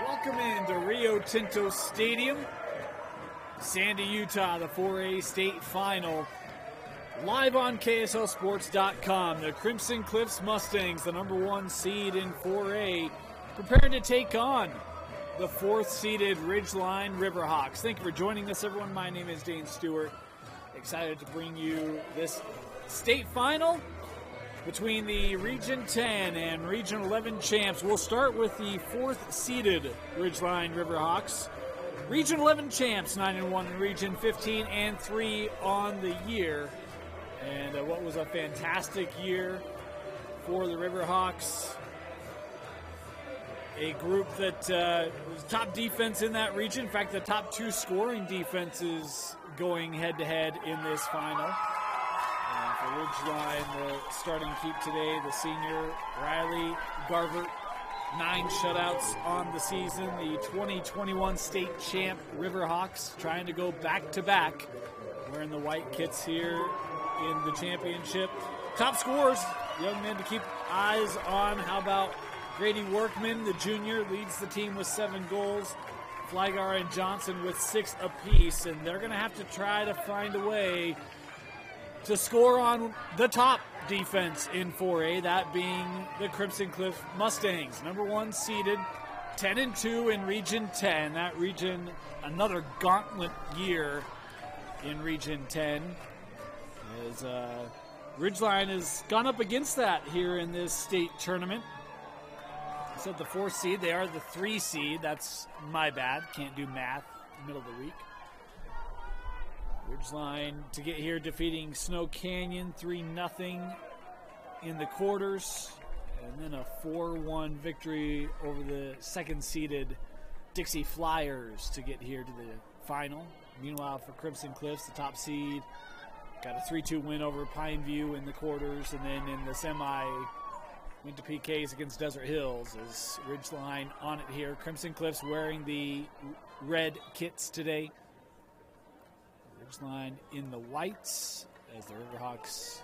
Welcome into Rio Tinto Stadium, Sandy, Utah, the 4A state final. Live on KSLSports.com, the Crimson Cliffs Mustangs, the number 1 seed in 4A, preparing to take on the 4th seeded Ridgeline Riverhawks. Thank you for joining us, everyone. My name is Dane Stewart. Excited to bring you this state final between the Region 10 and Region 11 champs. We'll start with the 4th seeded Ridgeline Riverhawks. Region 11 champs, 9-1 in Region 15 and 3 on the year. And what was a fantastic year for the Riverhawks. A group that was top defense in that region. In fact, the top 2 scoring defenses going head-to-head in this final. For Ridgeline, the starting keep today, the senior Riley Garvert, 9 shutouts on the season. The 2021 state champ Riverhawks trying to go back-to-back, wearing the white kits here in the championship. Top scorers, young men to keep eyes on. How about Grady Workman, the junior, leads the team with 7 goals. Flygar and Johnson with 6 apiece, and they're going to have to try to find a way to score on the top defense in 4A, that being the Crimson Cliff Mustangs, number 1 seeded, 10-2 in Region 10. That region, another gauntlet year in Region 10, as Ridgeline has gone up against that here in this state tournament. I said the 4th seed, they are the 3 seed. That's my bad, can't do math in the middle of the week. Ridgeline to get here, defeating Snow Canyon 3-0 in the quarters, and then a 4-1 victory over the 2nd-seeded Dixie Flyers to get here to the final. Meanwhile, for Crimson Cliffs, the top seed, got a 3-2 win over Pineview in the quarters, and then in the semi, went to PKs against Desert Hills. As Ridgeline on it here. Crimson Cliffs wearing the red kits today. Ridgeline in the whites, as the Riverhawks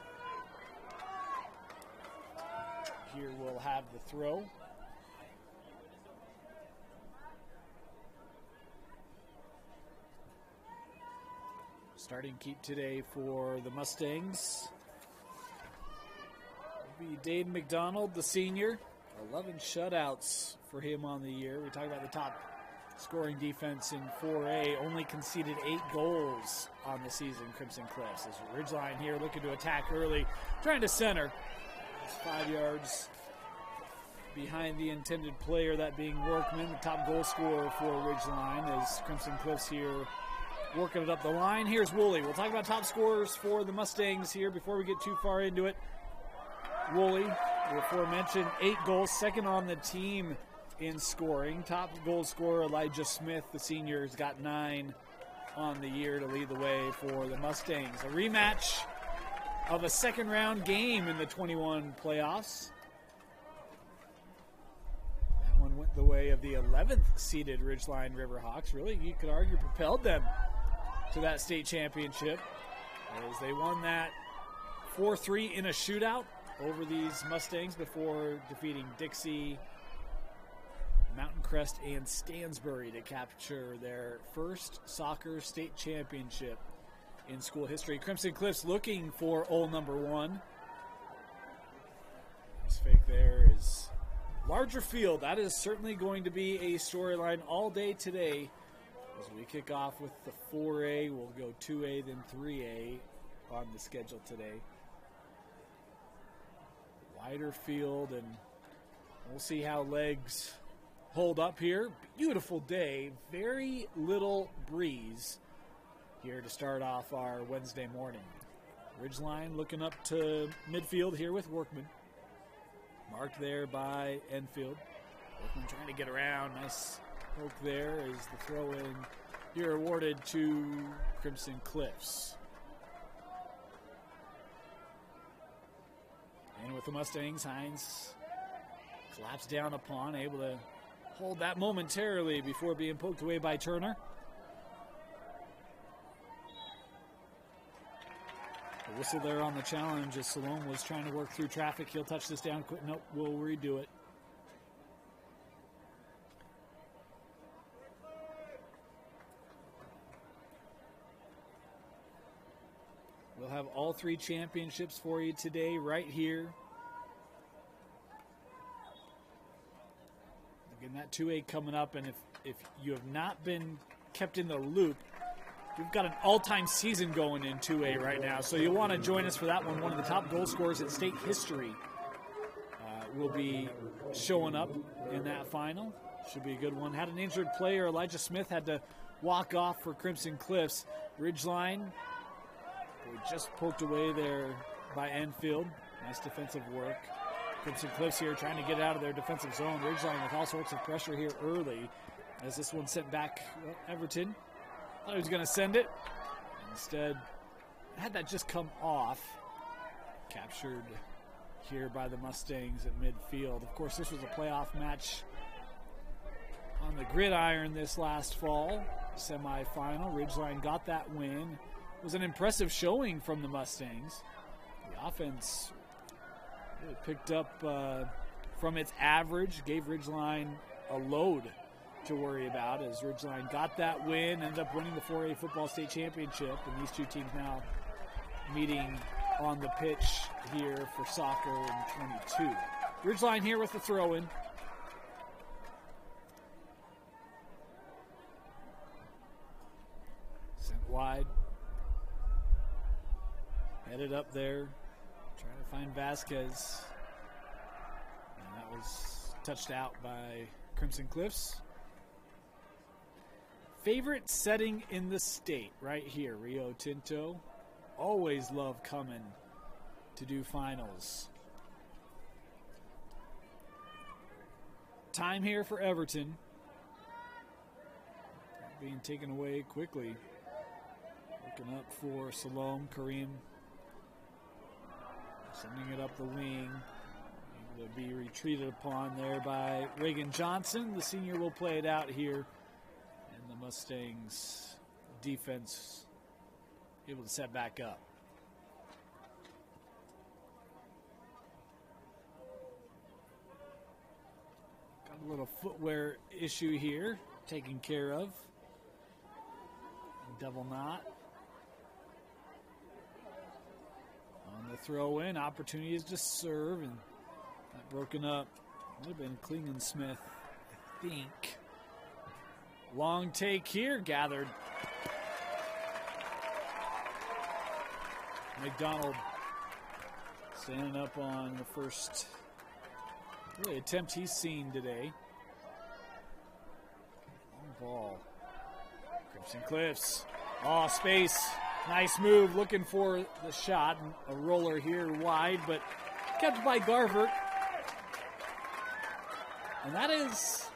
here will have the throw. Starting keep today for the Mustangs will be Dade McDonald, the senior. 11 shutouts for him on the year. We talked about the top scoring defense in 4A. Only conceded 8 goals on the season, Crimson Cliffs. As Ridgeline here looking to attack early, trying to center. It's 5 yards behind the intended player, that being Workman, the top goal scorer for Ridgeline, as Crimson Cliffs here working it up the line. Here's Woolley. We'll talk about top scorers for the Mustangs here before we get too far into it. Woolley, the aforementioned 8 goals, second on the team in scoring. Top goal scorer Elijah Smith, the senior, has got 9 on the year to lead the way for the Mustangs. A rematch of a second round game in the 21 playoffs. That one went the way of the 11th seeded Ridgeline Riverhawks. Really, you could argue, propelled them to that state championship as they won that 4-3 in a shootout over these Mustangs before defeating Dixie, Mountain Crest, and Stansbury to capture their first soccer state championship in school history. Crimson Cliffs looking for old number 1. This fake there is larger field. That is certainly going to be a storyline all day today. As we kick off with the 4A, we'll go 2A, then 3A on the schedule today. Wider field, and we'll see how legs hold up here. Beautiful day, very little breeze here to start off our Wednesday morning. Ridgeline looking up to midfield here with Workman. Marked there by Enfield. Workman trying to get around. Nice poke there as the throw-in here awarded to Crimson Cliffs. And with the Mustangs, Hines slaps down upon, able to hold that momentarily before being poked away by Turner. The whistle there on the challenge as Salome was trying to work through traffic. He'll touch this down quick. Nope, we'll redo it. We'll have all 3 championships for you today right here. Again, that 2A coming up, and if you have not been kept in the loop, we've got an all-time season going in 2A right now, so you'll want to join us for that one. One of the top goal scorers in state history will be showing up in that final. Should be a good one. Had an injured player. Elijah Smith had to walk off for Crimson Cliffs. Ridgeline, we just poked away there by Enfield. Nice defensive work. Crimson Cliffs here trying to get out of their defensive zone. Ridgeline with all sorts of pressure here early as this one sent back. Well, Everton thought he was going to send it. Instead, had that just come off. Captured here by the Mustangs at midfield. Of course, this was a playoff match on the gridiron this last fall. Semi-final. Ridgeline got that win. It was an impressive showing from the Mustangs. The offense really picked up from its average, gave Ridgeline a load to worry about as Ridgeline got that win, ended up winning the 4A football state championship, and these two teams now meeting on the pitch here for soccer in 22. Ridgeline here with the throw-in. Sent wide. Headed up there, trying to find Vasquez. And that was touched out by Crimson Cliffs. Favorite setting in the state right here, Rio Tinto. Always love coming to do finals. Time here for Everton. Being taken away quickly. Looking up for Salome, Kareem. Sending it up the wing. Able to be retreated upon there by Reagan Johnson. The senior will play it out here. And the Mustangs defense able to set back up. Got a little footwear issue here taken care of. Double knot. the throw in. Opportunity is to serve, and that broken up. Would have been Klingensmith, I think. Long take here, gathered. McDonald standing up on the first really attempt he's seen today. Long ball. Crimson Cliffs. Oh, space. Nice move. Looking for the shot. A roller here wide, but kept by Garvert. And that is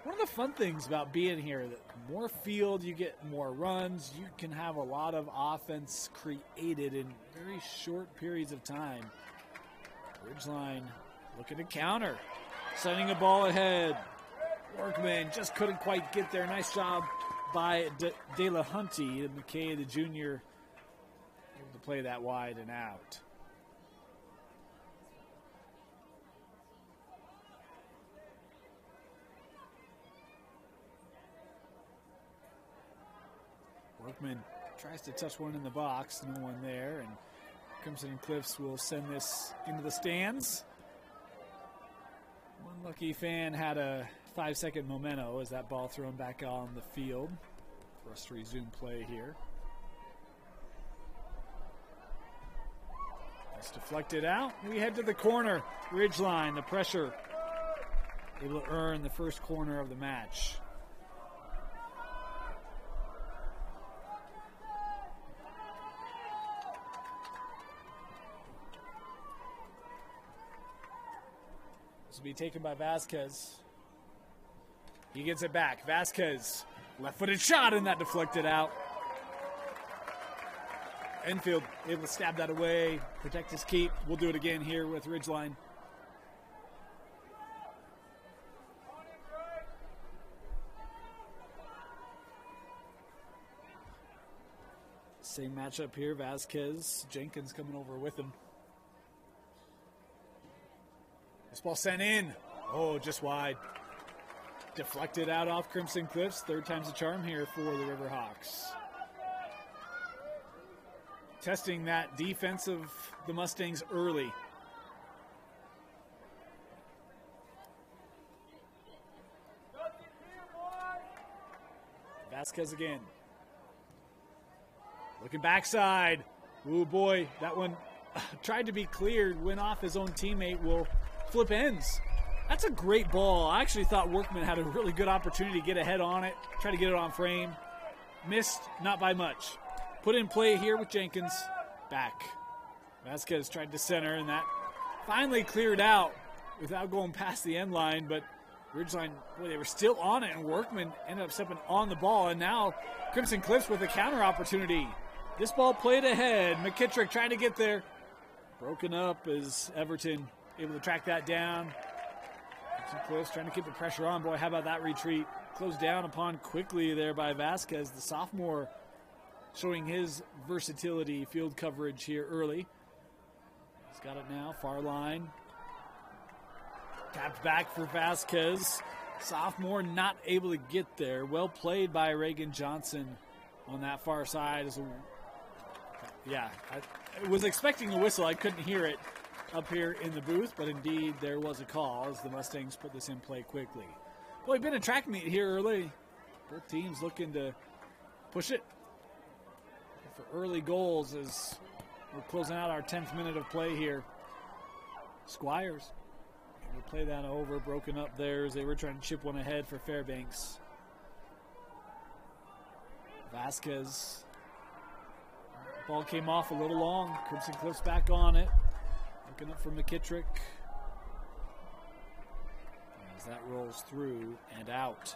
one of the fun things about being here. That more field, you get more runs. You can have a lot of offense created in very short periods of time. Ridgeline looking to counter. Sending a ball ahead. Workman just couldn't quite get there. Nice job by De La Hunty. McKay, the junior, able to play that wide and out. Workman tries to touch one in the box. No one there. And Crimson Cliffs will send this into the stands. One lucky fan had a 5-second memento as that ball thrown back on the field for us to resume play here. It's deflected out. We head to the corner. Ridgeline, the pressure. Able to earn the first corner of the match. This will be taken by Vasquez. He gets it back. Vasquez, left-footed shot, and that deflected out. Enfield able to stab that away, protect his keep. We'll do it again here with Ridgeline. Same matchup here. Vasquez, Jenkins coming over with him. This ball sent in. Oh, just wide. Deflected out off Crimson Cliffs. Third time's a charm here for the Riverhawks. Testing that defense of the Mustangs early. Vasquez again. Looking backside. Ooh, boy, that one tried to be cleared. Went off his own teammate. Will flip ends. That's a great ball. I actually thought Workman had a really good opportunity to get ahead on it, try to get it on frame. Missed, not by much. Put in play here with Jenkins. Back. Vasquez tried to center, and that finally cleared out without going past the end line, but Ridgeline, boy, they were still on it, and Workman ended up stepping on the ball, and now Crimson Cliffs with a counter opportunity. This ball played ahead. McKittrick trying to get there. Broken up as Everton able to track that down. Crimson Cliffs trying to keep the pressure on. Boy, how about that retreat? Closed down upon quickly there by Vasquez, the sophomore, showing his versatility, field coverage here early. He's got it now, far line. Tapped back for Vasquez. Sophomore not able to get there. Well played by Reagan Johnson on that far side. I was expecting a whistle. I couldn't hear it up here in the booth, but indeed there was a call as the Mustangs put this in play quickly. Well, we've been a track meet here early. Both teams looking to push it for early goals as we're closing out our 10th minute of play here. Squires will play that over, broken up there as they were trying to chip one ahead for Fairbanks. Vasquez. Ball came off a little long. Crimson Cliffs back on it. Looking up for McKittrick. As that rolls through and out.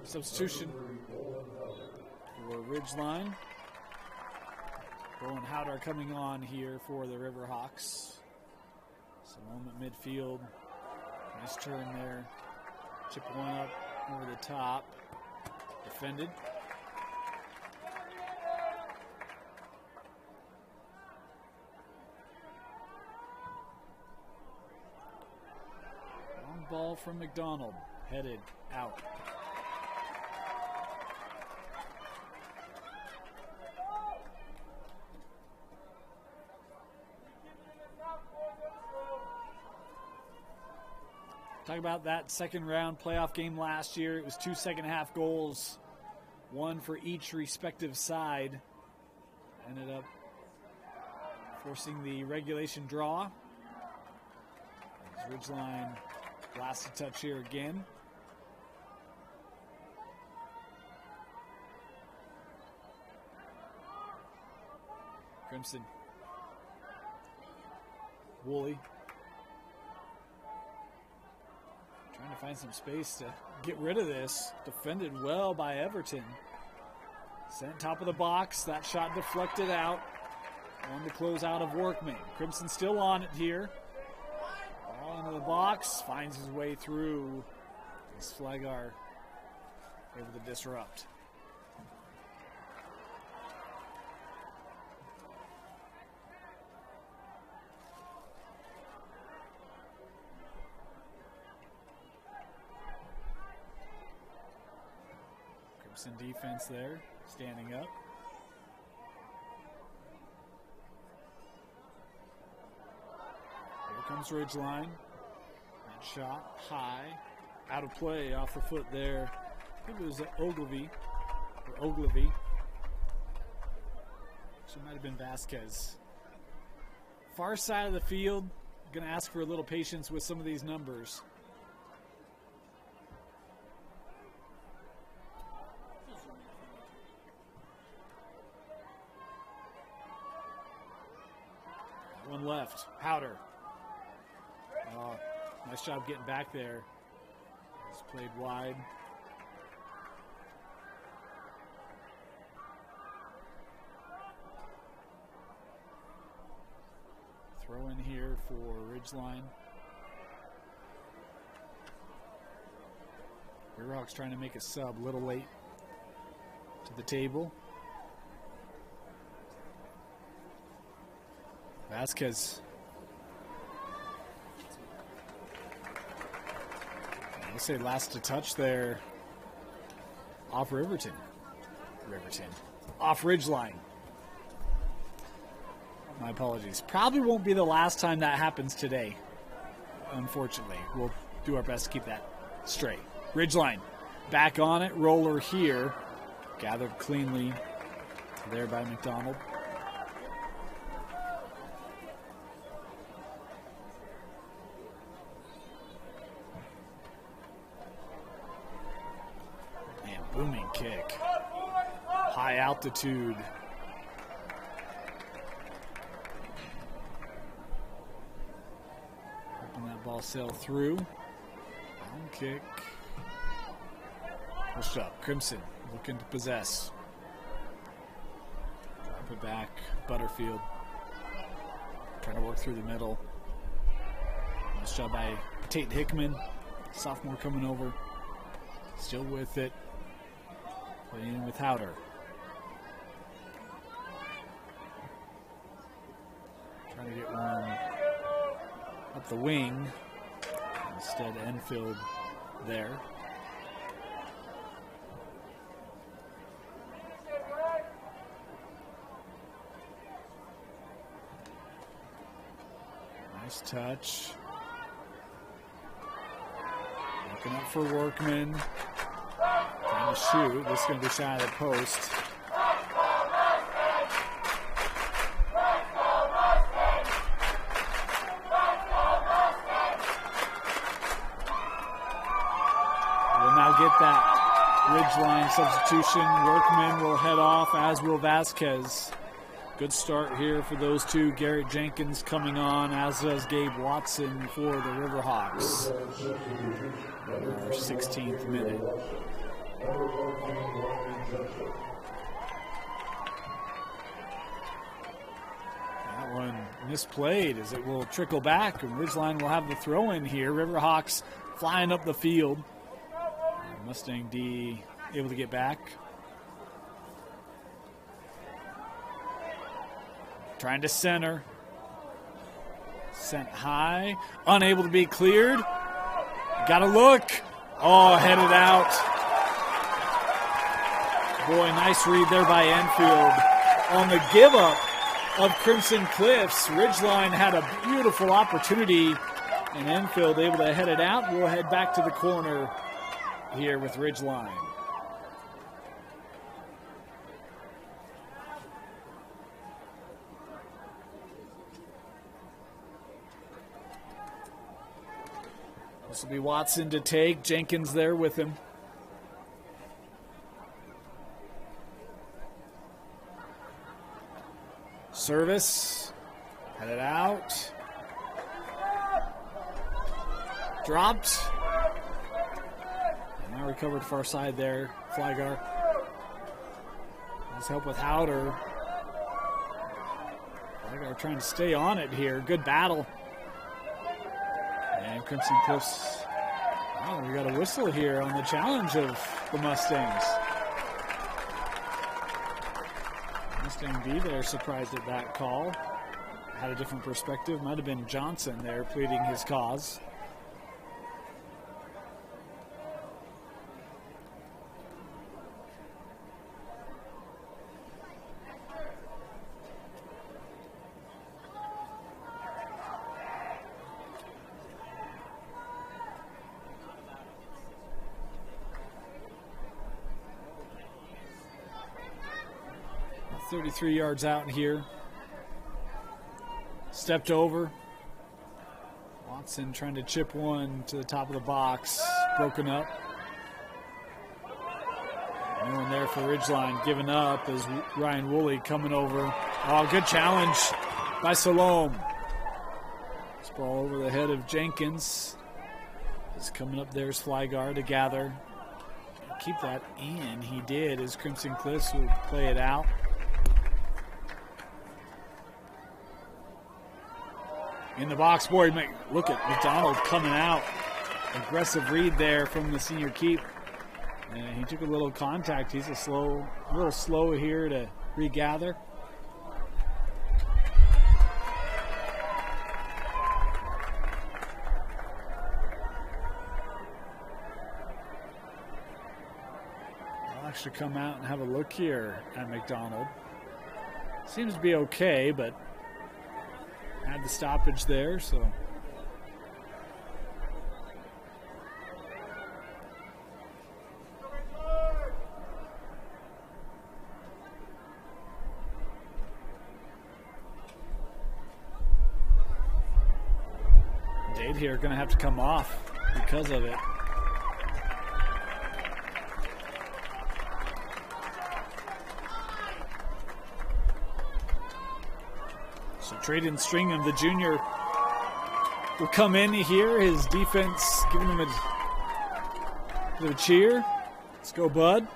Substitution for Ridgeline. Bowen Howder coming on here for the Riverhawks. Salome at midfield. Nice turn there. Chip one up over the top. Defended. ball from McDonald, headed out. Talk about that second round playoff game last year. It was 2 second-half goals, one for each respective side. Ended up forcing the regulation draw. Ridgeline blasts a touch here again. Crimson. Woolley. Trying to find some space to get rid of this. Defended well by Everton. Sent top of the box. That shot deflected out. On the close out of Workman. Crimson still on it here. Ball into the box. Finds his way through. As Flagar able to disrupt. Crimson defense there, standing up. Here comes Ridgeline. That shot high, out of play, off the foot there. I think it was Ogilvy. So it might have been Vasquez. Far side of the field. Going to ask for a little patience with some of these numbers. One left. Powder. Oh, nice job getting back there. It's played wide. Throw in here for Ridgeline. Riverhawks trying to make a sub, a little late to the table. Vasquez. I'll say last to touch there. Off Riverton. Off Ridgeline. My apologies. Probably won't be the last time that happens today, unfortunately. We'll do our best to keep that straight. Ridgeline back on it. Roller here. Gathered cleanly there by McDonald. Booming kick. High altitude. Hoping that ball sailed through. Long kick. Push up. Crimson looking to possess. Drop it back. Butterfield. Trying to work through the middle. Nice job by Tate Hickman. Sophomore coming over. Still with it. Playing with Howder. Trying to get one up the wing. Instead, Enfield there. Nice touch. Looking up for Workman. Trying to shoot. This is going to be shy of the post. We'll now get that Ridgeline substitution. Workman will head off, as will Vasquez. Good start here for those two. Garrett Jenkins coming on, as does Gabe Watson for the Riverhawks. Our 16th minute. That one misplayed as it will trickle back, and Ridgeline will have the throw in here. Riverhawks flying up the field. Mustang D able to get back. Trying to center. Sent high. Unable to be cleared. Got to look. Oh, headed out. Boy, nice read there by Enfield. On the give up of Crimson Cliffs, Ridgeline had a beautiful opportunity, and Enfield able to head it out. We'll head back to the corner here with Ridgeline. This will be Watson to take. Jenkins there with him. Service. Headed out. Dropped. And now recovered far side there. Flygar. Let's help with Howder. Flygar trying to stay on it here. Good battle. And Crimson Cliffs, oh, we got a whistle here on the challenge of the Mustangs. Mustang B there surprised at that call. Had a different perspective. Might have been Johnson there pleading his cause. About 33 yards out here. Stepped over. Watson trying to chip one to the top of the box. Broken up. No one there for Ridgeline. Giving up as Ryan Woolley coming over. Oh, good challenge by Salome. This ball over the head of Jenkins. Is coming up there as Flygar to gather. Keep that in. He did as Crimson Cliffs would play it out. In the box, boy, look at McDonald coming out. Aggressive read there from the senior keep. And he took a little contact. He's a little slow here to regather. I'll actually come out and have a look here at McDonald. Seems to be okay, but had the stoppage there, so. Dade here going to have to come off because of it. So Trayden Stringham, the junior, will come in here. His defense giving him a bit of a cheer. Let's go, bud.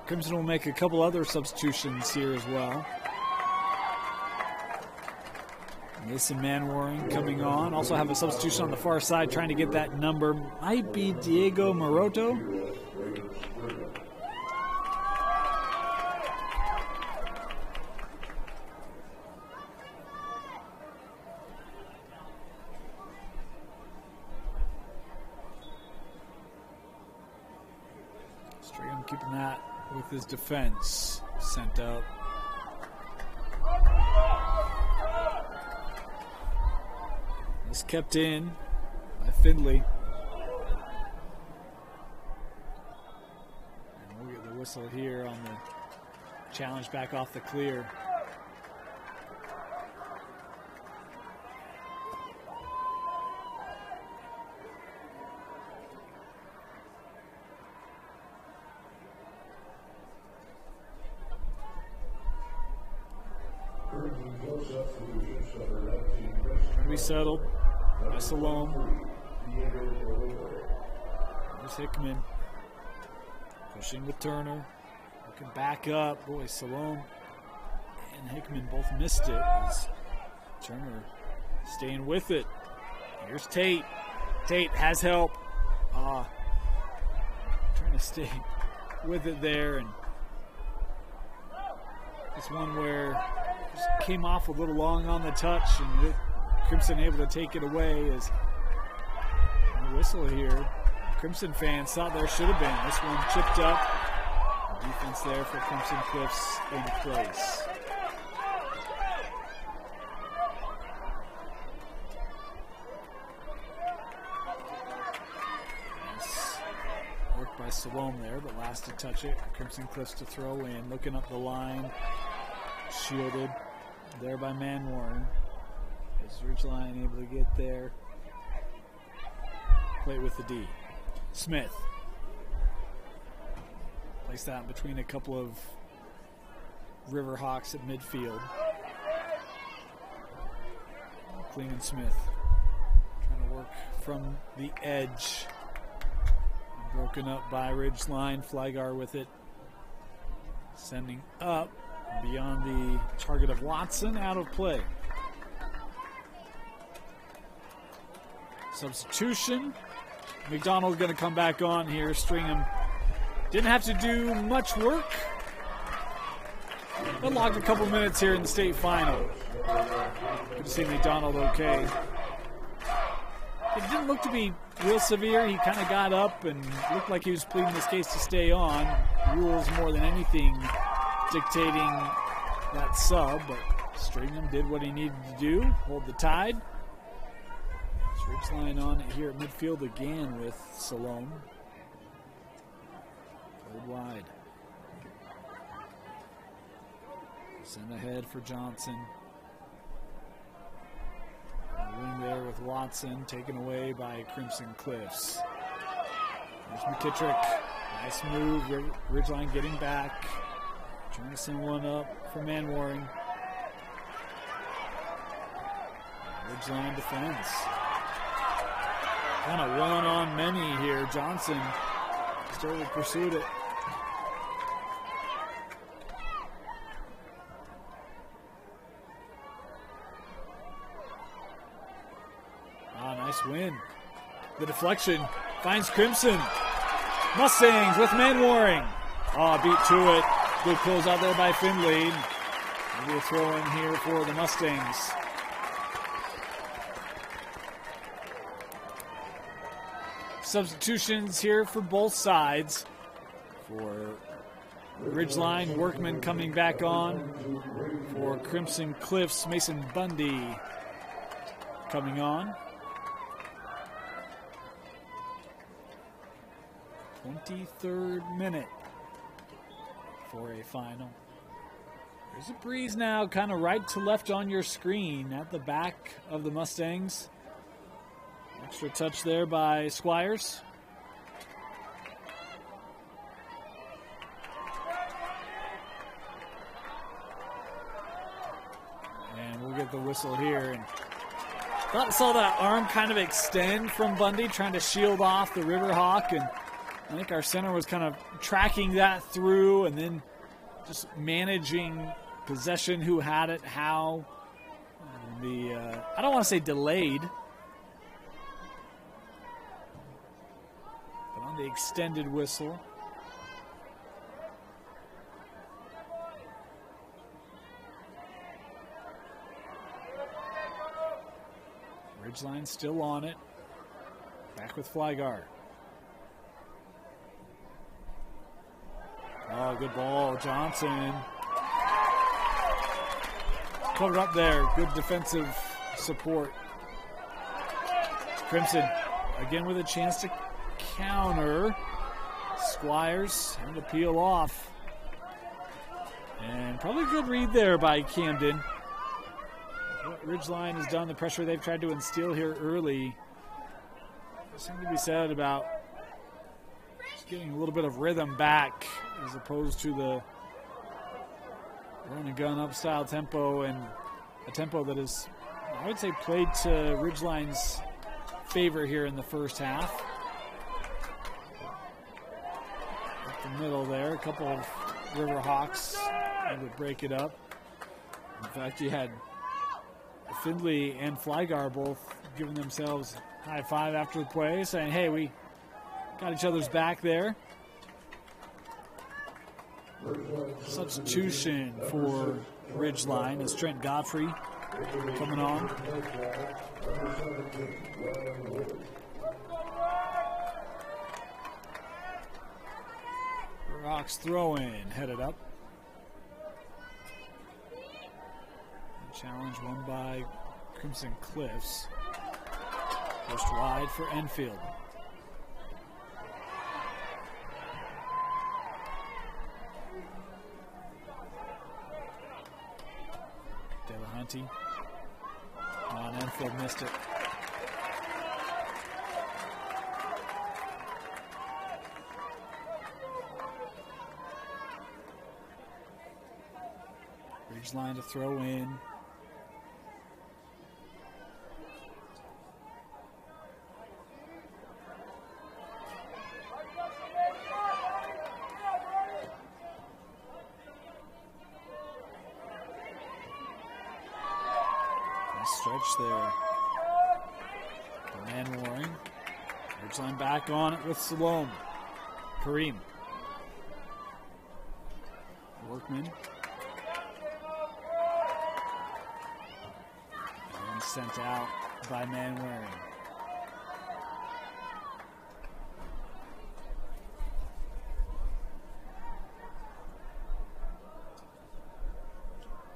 Crimson will make a couple other substitutions here as well. Mason Manwaring coming on. Also have a substitution on the far side trying to get that number. Might be Diego Maroto. Stringham keeping that with his defense sent up. This kept in by Findlay. And we'll get the whistle here on the challenge back off the clear. Settled by Salome. There's Hickman pushing with Turner, looking back up. Boy, Salome and Hickman both missed it as Turner staying with it. Here's Tate. Tate has help. Trying to stay with it there, and it's one where just came off a little long on the touch, and Crimson able to take it away as whistle here. Crimson fans thought there should have been. This one chipped up. Defense there for Crimson Cliffs in place. Nice work by Salome there, but last to touch it. Crimson Cliffs to throw in. Looking up the line. Shielded there by Manwaring. Is Ridgeline able to get there? Play with the D. Smith. Place that between a couple of Riverhawks at midfield. Clean and Smith trying to work from the edge. Broken up by Ridgeline. Flygar with it. Sending up beyond the target of Watson. Out of play. Substitution. McDonald's going to come back on here. Stringham didn't have to do much work, but logged a couple minutes here in the state final. Good to see McDonald okay. It didn't look to be real severe. He kind of got up and looked like he was pleading his case to stay on. Rules more than anything dictating that sub, but Stringham did what he needed to do, hold the tide. Ridgeline on it here at midfield again with Salome. Played wide. Send ahead for Johnson. Wing there with Watson, taken away by Crimson Cliffs. There's McKittrick. Nice move. Ridgeline getting back. Trying to send one up for Manwaring. Ridgeline defense. Kind of one on many here. Johnson still pursued it. Nice win. The deflection finds Crimson. Mustangs with Manwaring. Beat to it. Good close out there by Finley. Maybe a throw in here for the Mustangs. Substitutions here for both sides. For Ridgeline, Workman coming back on. For Crimson Cliffs, Mason Bundy coming on. 23rd minute for a final. There's a breeze now, kind of right to left on your screen at the back of the Mustangs. Extra touch there by Squires. And we'll get the whistle here. And saw that arm kind of extend from Bundy, trying to shield off the Riverhawk. And I think our center was kind of tracking that through and then just managing possession, who had it, how. I don't want to say delayed, but on the extended whistle. Ridgeline still on it. Back with Flygar. Oh, good ball, Johnson. Covered up there. Good defensive support. Crimson again with a chance to counter. Squires having to peel off. And probably a good read there by Camden. What Ridgeline has done, the pressure they've tried to instill here early, there's something to be said about just getting a little bit of rhythm back as opposed to the run and gun up style tempo, and a tempo that is, I would say, played to Ridgeline's favor here in the first half. Up the middle there, a couple of Riverhawks would break it up. In fact, you had Findlay and Flygar both giving themselves a high five after the play, saying, hey, we got each other's back there. Substitution for Ridgeline is Trent Godfrey coming on. Riverhawks throw in, headed up. Challenge won by Crimson Cliffs. Pushed wide for Enfield. Delahunty. On Enfield missed it. Ridgeline to throw in. Stretch there. The man warring. Ridgeline back on it with Salome. Kareem. Workman. And sent out by man wearing.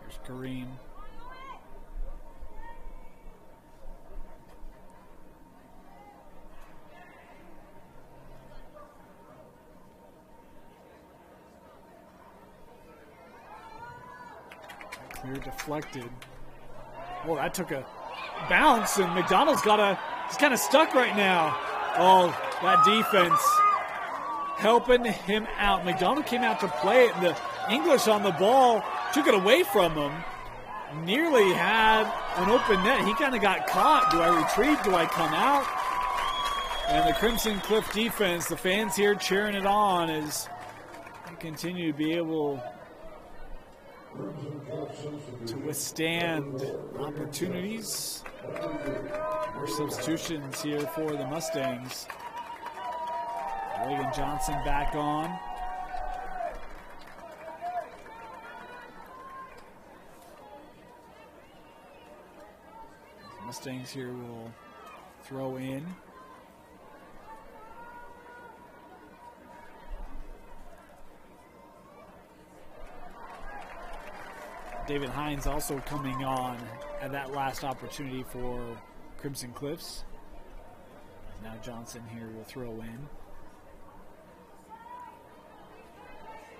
Here's Kareem. Clear deflected. Oh, that took a bounce, and McDonald's he's kind of stuck right now. Oh, that defense helping him out. McDonald came out to play it, and the English on the ball took it away from him. Nearly had an open net. He kind of got caught. Do I retreat? Do I come out? And the Crimson Cliff defense, the fans here cheering it on as they continue to be able to withstand opportunities. More substitutions here for the Mustangs. Reagan Johnson back on. The Mustangs here will throw in. David Hines also coming on at that last opportunity for Crimson Cliffs. Now Johnson here will throw in.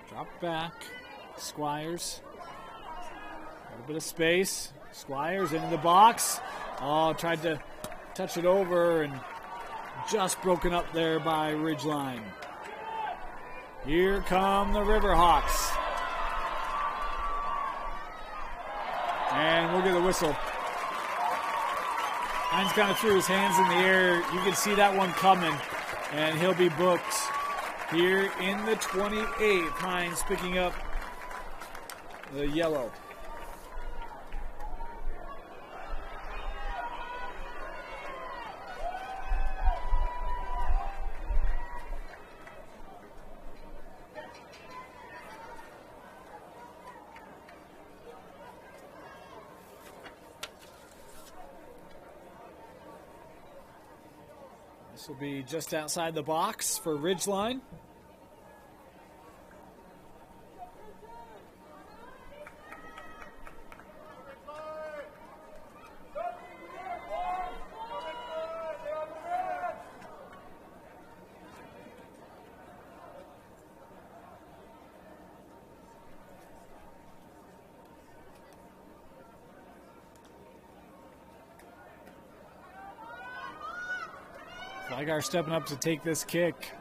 Drop back. Squires. A little bit of space. Squires into the box. Oh, tried to touch it over and just broken up there by Ridgeline. Here come the Riverhawks. And we'll get the whistle. Hines kind of threw his hands in the air. You can see that one coming. And he'll be booked here in the 28th. Hines picking up the yellow. This will be just outside the box for Ridgeline. Flygar stepping up to take this kick.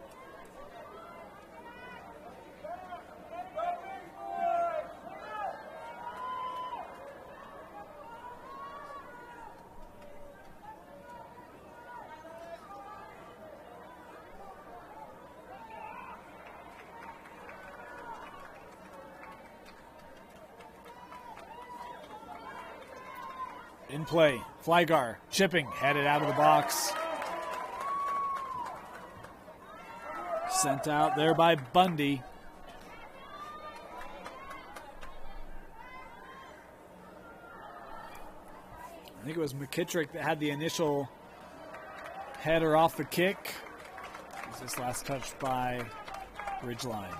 In play, Flygar chipping, headed out of the box. Sent out there by Bundy. I think it was McKittrick that had the initial header off the kick. This last touch by Ridgeline.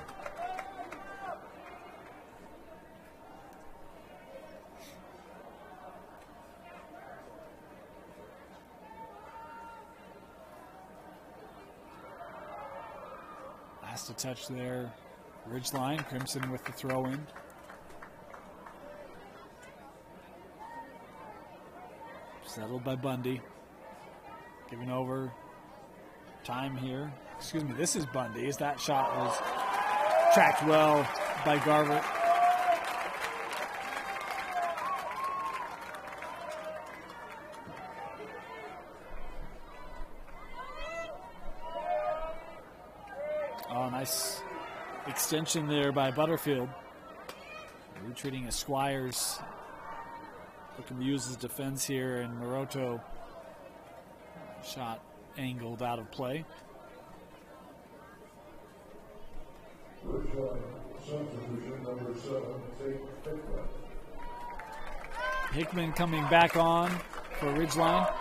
Lost a touch there. Ridgeline, Crimson with the throw in. Settled by Bundy. Giving over time here. Excuse me, this is Bundy's. That shot was tracked well by Garvert. Oh, nice extension there by Butterfield. Retreating as Squires looking to use his defense here, and Moroto shot angled out of play. Hickman coming back on for Ridgeline.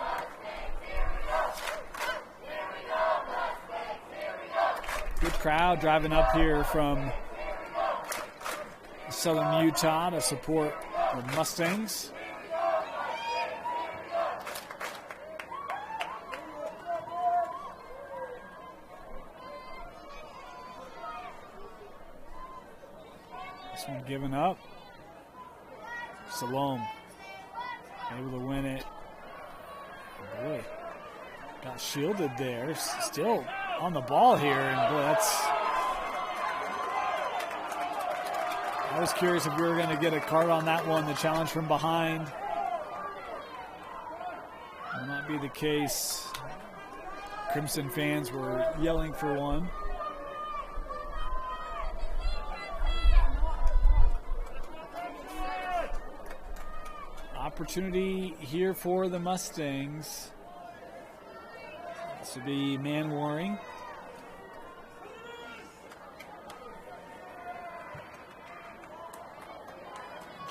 Good crowd driving up here from southern Utah to support the Mustangs. This one given up. Salome able to win it. Boy, got shielded there. Still on the ball here, and boy, I was curious if we were going to get a card on that one. The challenge from behind will not be the case. Crimson fans were yelling for one. Opportunity here for the Mustangs. This will be man warring.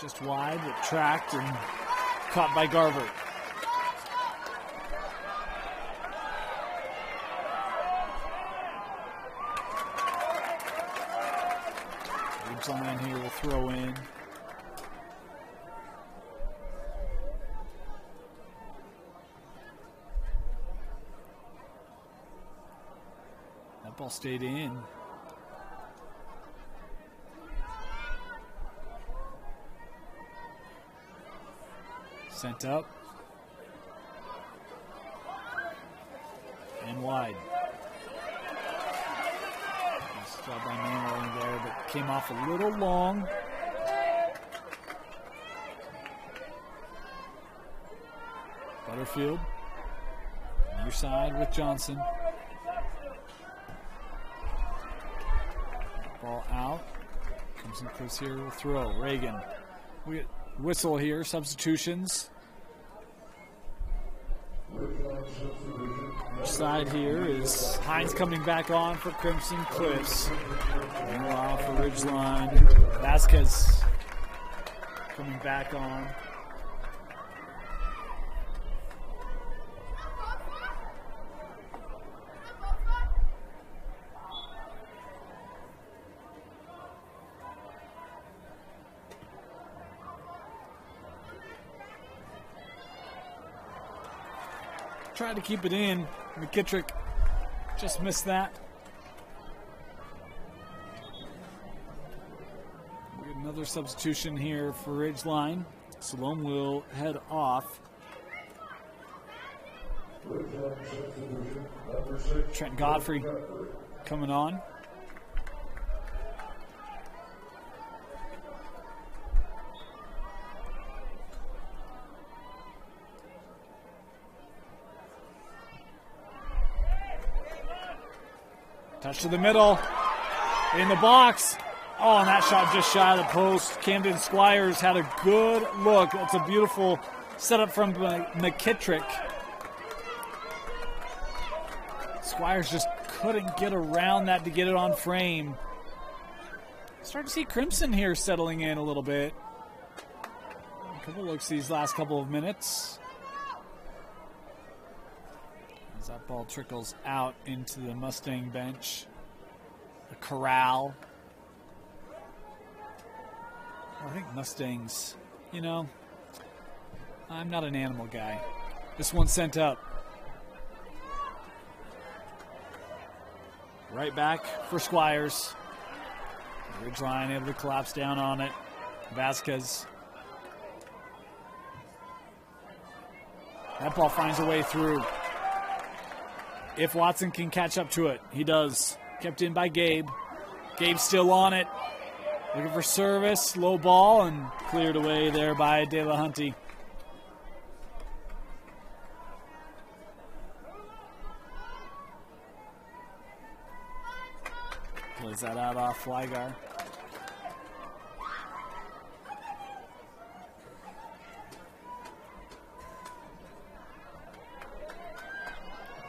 Just wide, but tracked and caught by Garvert. Ridgeline here will throw in. That ball stayed in. Sent up. And wide. Nice job by Manning there, but came off a little long. Butterfield. Near side with Johnson. Ball out. Comes in close here, will throw. Reagan. We get whistle here, substitutions. Side here is Hines coming back on for Crimson Cliffs. Meanwhile for Ridgeline, Vasquez coming back on. Tried to keep it in. McKittrick just missed that. We get another substitution here for Ridgeline. Salome will head off. Trent Godfrey coming on. Touch to the middle, in the box. Oh, and that shot just shy of the post. Camden Squires had a good look. It's a beautiful setup from McKittrick. Squires just couldn't get around that to get it on frame. Starting to see Crimson here settling in a little bit. A couple looks these last couple of minutes. As that ball trickles out into the Mustang bench. The corral. I think Mustangs, you know, I'm not an animal guy. This one sent up. Right back for Squires. Ridgeline able to collapse down on it. Vasquez. That ball finds a way through. If Watson can catch up to it, he does. Kept in by Gabe. Gabe's still on it. Looking for service. Low ball and cleared away there by De La Hunty. Plays that out off Flygar.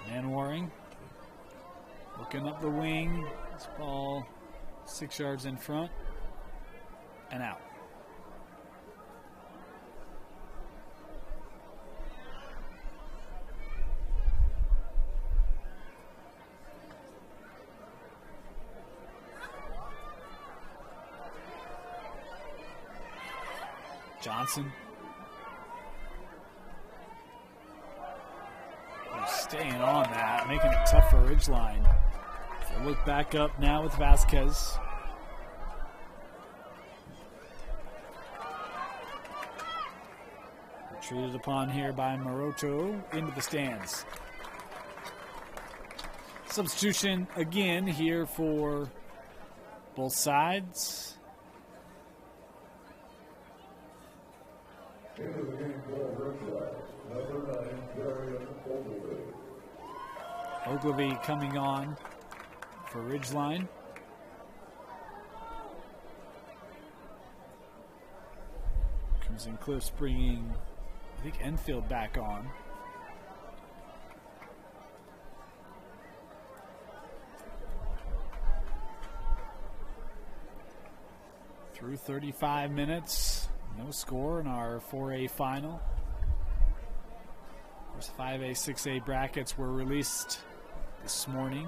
Man Waring looking up the wing. This ball 6 yards in front and out. Johnson. Staying on that, making it tough for Ridgeline. So look back up now with Vasquez. Retreated upon here by Maroto into the stands. Substitution again here for both sides. Into the game for Riverhawks, number 9, Darian Ogilvie. Ogilvie coming on for Ridgeline. Crimson Cliffs bringing, I think, Enfield back on. Through 35 minutes. No score in our 4A final. Of course, 5A, 6A brackets were released this morning.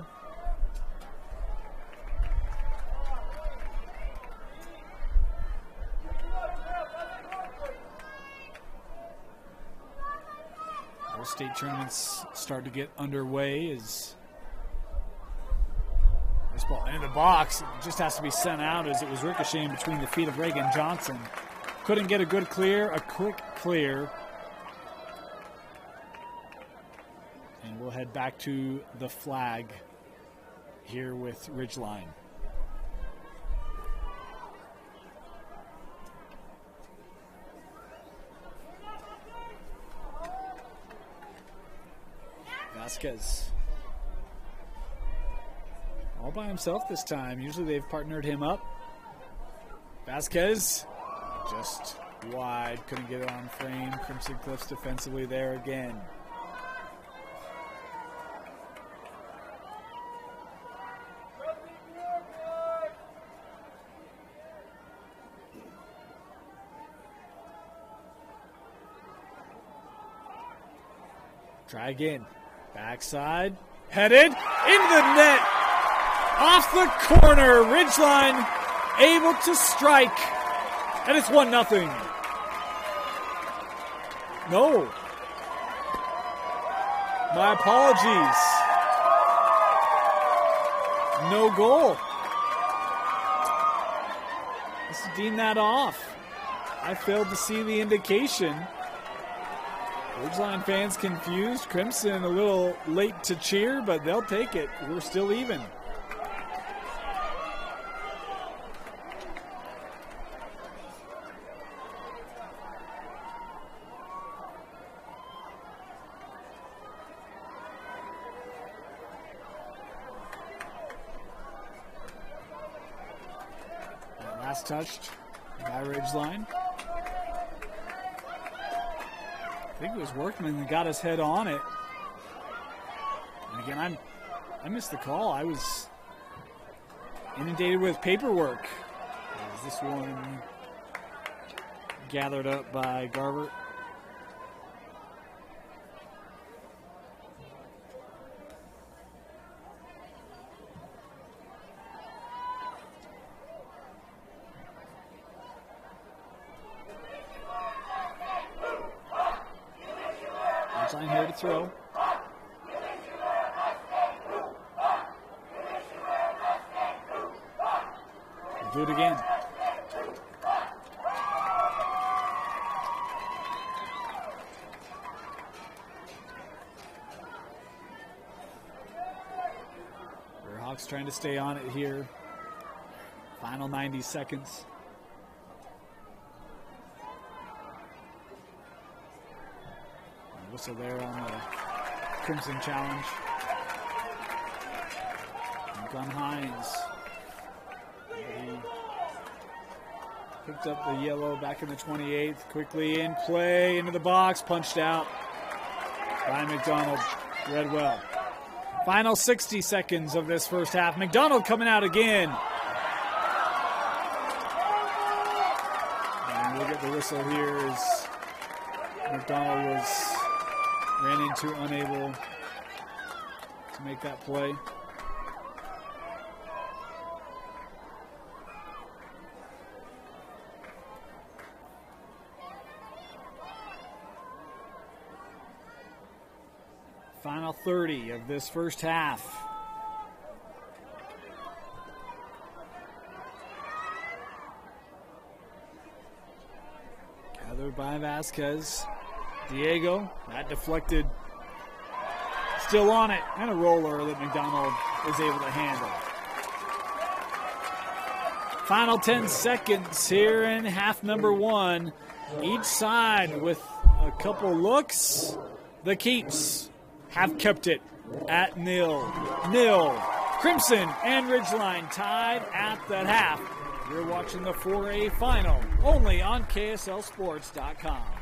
Our state tournaments start to get underway as this ball into the box. It just has to be sent out as it was ricocheting between the feet of Reagan Johnson. Couldn't get a good clear, a quick clear. And we'll head back to the flag here with Ridgeline. Vasquez. All by himself this time. Usually they've partnered him up. Vasquez. Just wide, couldn't get it on frame. Crimson Cliffs defensively there again. Try again. Backside. Headed into the net. Off the corner. Ridgeline able to strike. And it's 1-0. No. My apologies. No goal. Let's deem that off. I failed to see the indication. Ridgeline fans confused. Crimson a little late to cheer, but they'll take it. We're still even. Last touched by Ridgeline. I think it was Workman that got his head on it. And again, I missed the call. I was inundated with paperwork. Is this one gathered up by Garber? Here to throw. Do it again. Riverhawks trying to stay on it here. Final 90 seconds. Whistle there on the Crimson challenge. Gun Hines. He picked up the yellow back in the 28th. Quickly in play, into the box, punched out by McDonald. Read well. Final 60 seconds of this first half. McDonald coming out again. And we'll get the whistle here as McDonald ran into unable to make that play. Final 30 of this first half. Gathered by Vasquez. Diego, that deflected. Still on it, and a roller that McDonald is able to handle. Final 10 seconds here in half number one. Each side with a couple looks. The Keeps have kept it at 0-0. Crimson and Ridgeline tied at that half. You're watching the 4A final only on KSLSports.com.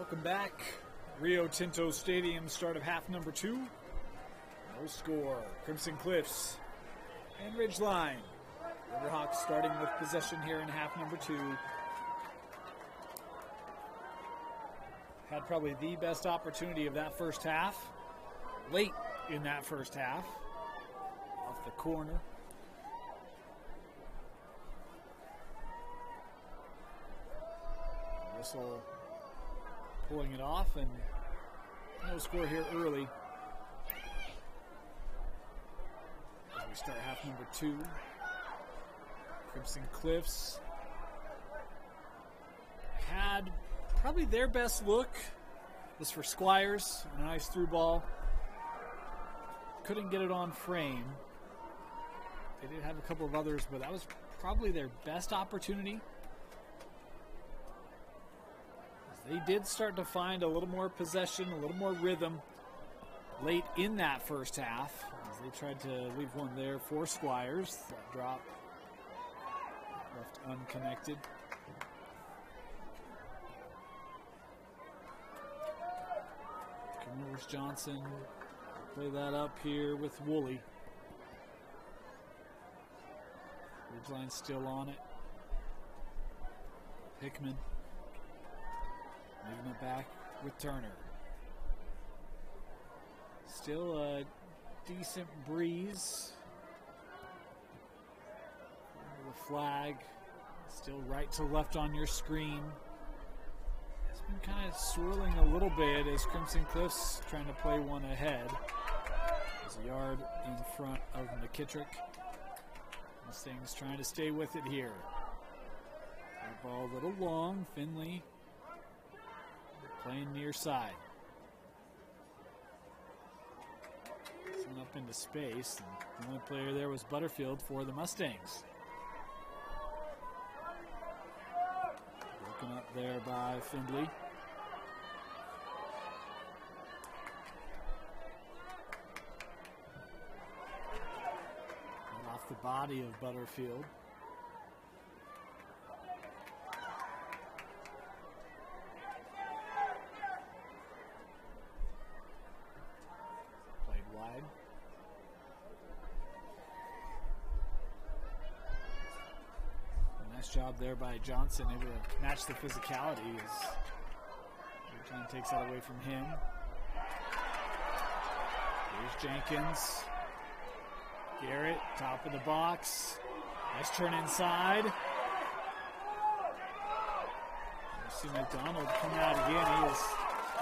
Welcome back. Rio Tinto Stadium, start of half number 2. No score. Crimson Cliffs and Ridgeline. Riverhawks starting with possession here in half number 2. Had probably the best opportunity of that first half. Late in that first half. Off the corner. Whistle pulling it off, and no score here early. As we start half number 2. Crimson Cliffs had probably their best look. Was for Squires, a nice through ball. Couldn't get it on frame. They did have a couple of others, but that was probably their best opportunity. They did start to find a little more possession, a little more rhythm late in that first half. As they tried to leave one there for Squires. That drop left unconnected. Camillus Johnson play that up here with Woolley. Ridgeline still on it. Hickman. Moving it back with Turner. Still a decent breeze. Under the flag. Still right to left on your screen. It's been kind of swirling a little bit as Crimson Cliffs trying to play one ahead. There's a yard in front of McKittrick. Mustangs trying to stay with it here. That ball a little long. Finley playing near side. Sent up into space. And the only player there was Butterfield for the Mustangs. Broken up there by Findley. And off the body of Butterfield. Job there by Johnson, able to match the physicality as Ridgeline takes that away from him. Here's Jenkins. Garrett, top of the box. Nice turn inside. You see McDonald come out again. He has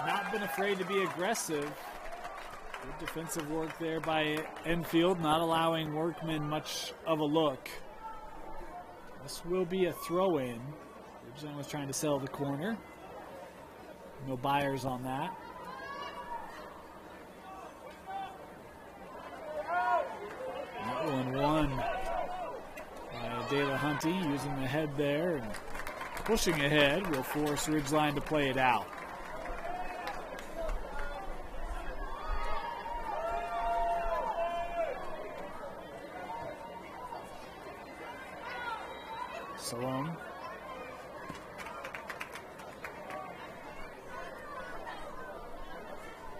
not been afraid to be aggressive. Good defensive work there by Enfield, not allowing Workman much of a look. This will be a throw-in. Ridgeline was trying to sell the corner. No buyers on that. That one won by De La Hunty, using the head there and pushing ahead will force Ridgeline to play it out. Salone.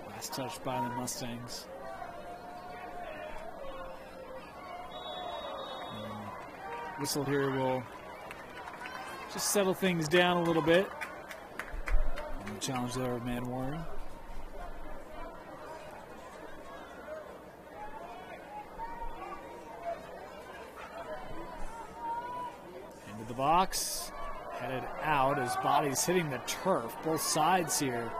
Last touch by the Mustangs. Whistle here will just settle things down a little bit. And the challenge there of man Warren. The box, headed out as bodies hitting the turf, both sides here.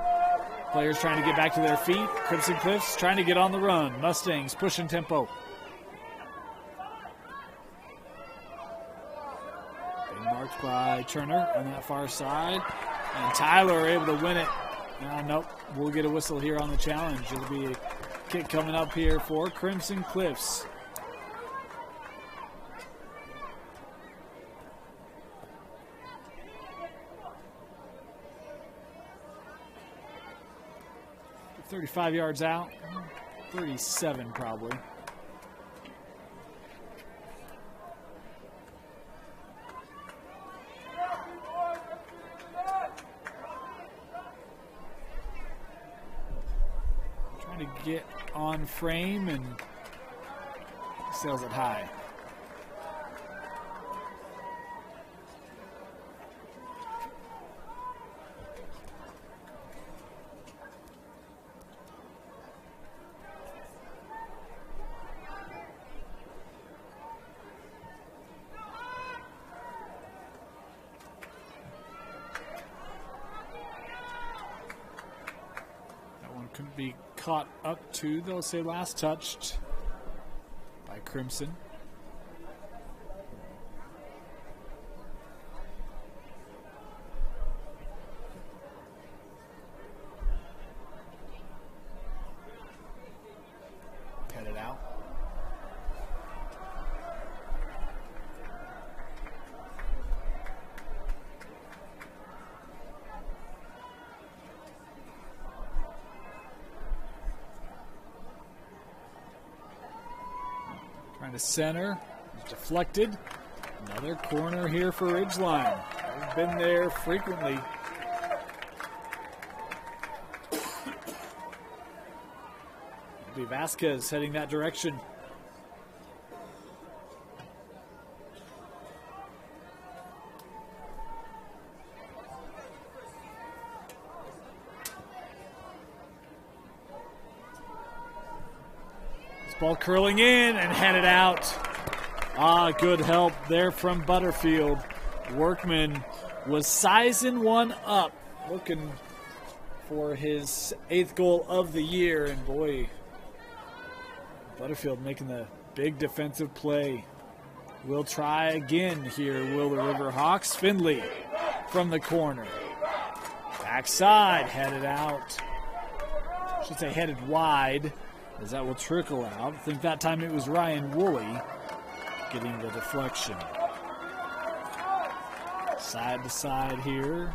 Players trying to get back to their feet. Crimson Cliffs trying to get on the run. Mustangs pushing tempo. Being marked by Turner on that far side. And Tyler able to win it. Nope, we'll get a whistle here on the challenge. It'll be a kick coming up here for Crimson Cliffs. $35 yards out, 37 probably. Trying to get on frame and sails it high. Couldn't be caught up to, they'll say last touched by Crimson. Headed out. Trying to center, deflected. Another corner here for Ridgeline. They've been there frequently. It'll be Vasquez heading that direction. Ball curling in and headed out. Good help there from Butterfield. Workman was sizing one up, looking for his 8th goal of the year. And boy, Butterfield making the big defensive play. We'll try again here, will the Riverhawks. Findlay from the corner. Backside, headed out. I should say headed wide, as that will trickle out. I think that time it was Ryan Woolley getting the deflection. Side to side here.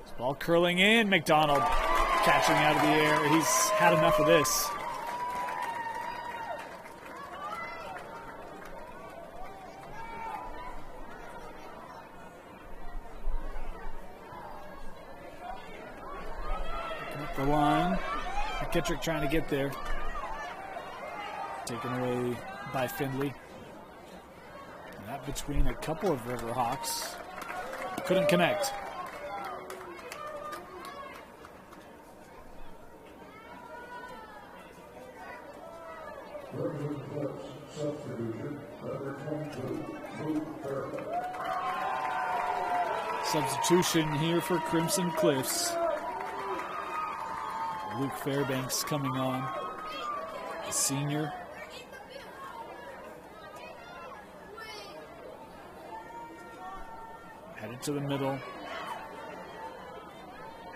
This ball curling in. McDonald catching out of the air. He's had enough of this. The line. McKittrick trying to get there. Taken away by Findlay. And that between a couple of Riverhawks. Couldn't connect. Substitution here for Crimson Cliffs. Luke Fairbanks coming on, a senior. Headed to the middle.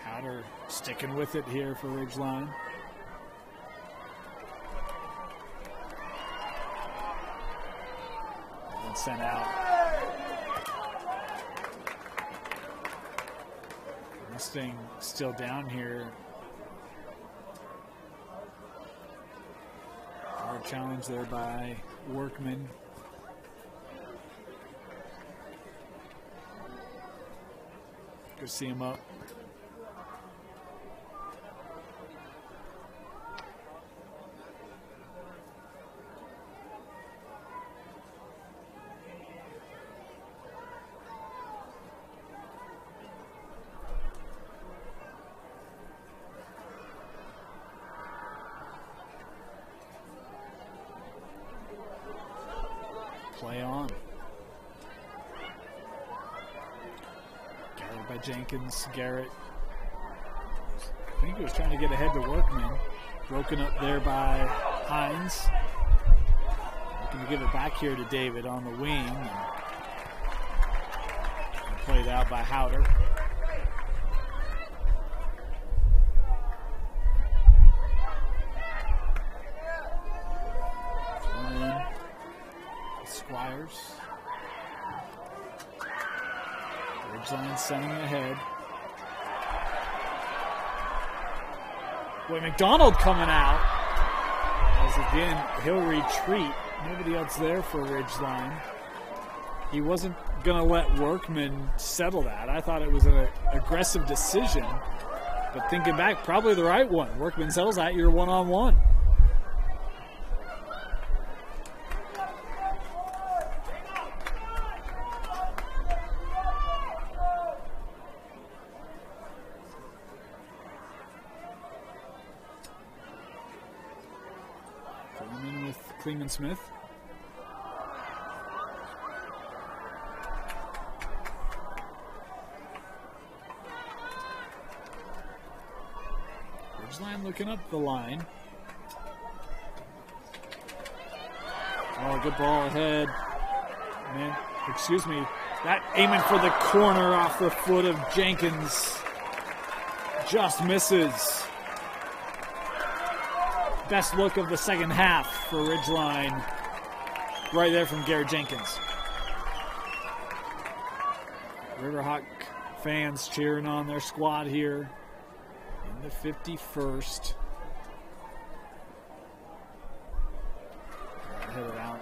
Howder sticking with it here for Ridgeline. And sent out. Mustang still down here. Hard challenge there by Workman. Go see him up. Play on. Gathered by Jenkins. Garrett. I think he was trying to get ahead to Workman. Broken up there by Hines. Looking to give it back here to David on the wing. And played out by Howder. Squires. Ridgeline sending ahead. Boy, McDonald coming out. As again, he'll retreat Nobody else there for Ridgeline. He wasn't going to let Workman settle that. I thought it was an aggressive decision. But thinking back, probably the right one. Workman settles that, you're one-on-one. Coming in with Kleeman Smith. Ridgeline looking up the line. Oh, good ball ahead. Man, excuse me. That aiming for the corner off the foot of Jenkins. Just misses. Best look of the second half for Ridgeline. Right there from Garrett Jenkins. Riverhawk fans cheering on their squad here. In the 51st. Hit it out.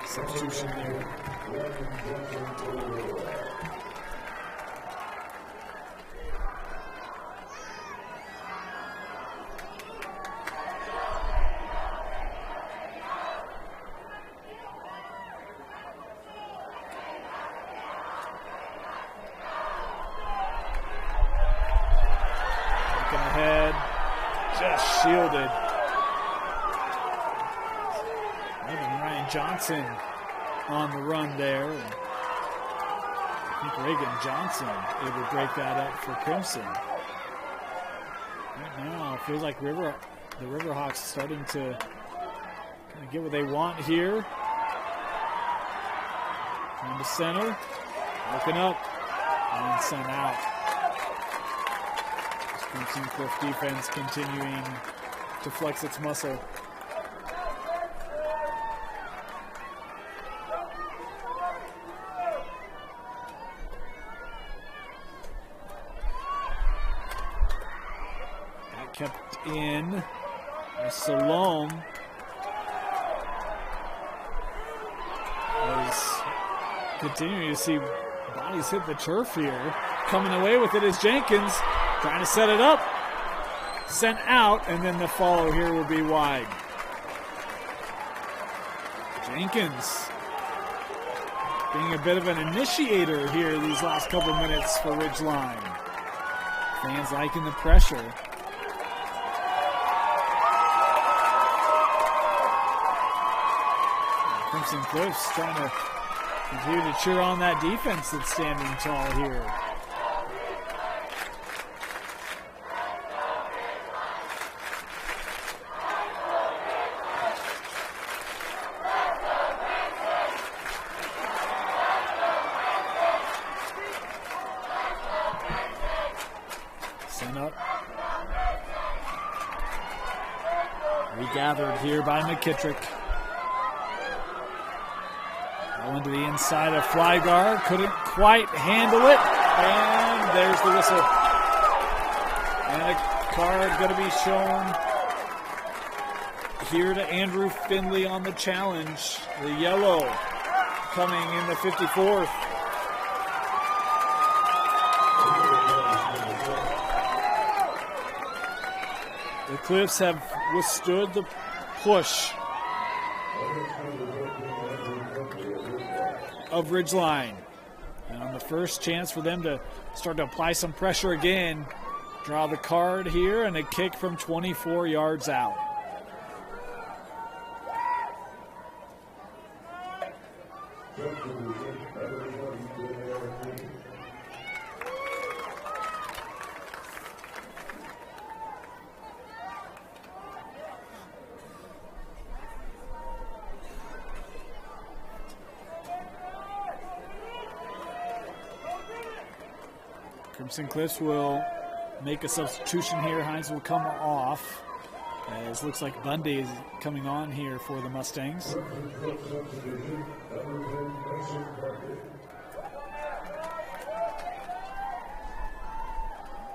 Substitution there. Looking ahead, just shielded. Ryan Johnson on the run there. And I think Reagan Johnson able to break that up for Crimson. Right now, it feels like the Riverhawks starting to kind of get what they want here. From the center, looking up, and sent out. Crimson Cliff defense continuing to flex its muscle. Kept in. Salome is continuing to see bodies hit the turf here. Coming away with it is Jenkins, trying to set it up. Sent out, and then the follow here will be wide. Jenkins being a bit of an initiator here these last couple minutes for Ridgeline. Fans liking the pressure. Crimson Cliffs trying to continue to cheer on that defense that's standing tall here. Sent up. Regathered here by McKittrick. Going to the inside of Flygar, couldn't quite handle it, and there's the whistle. And a card going to be shown here to Andrew Finley on the challenge. The yellow coming in the 54th. The Cliffs have withstood the push of Ridgeline. And on the first chance for them to start to apply some pressure again, draw the card here and a kick from 24 yards out. Crimson Cliffs will make a substitution here. Hines will come off. As looks like Bundy is coming on here for the Mustangs.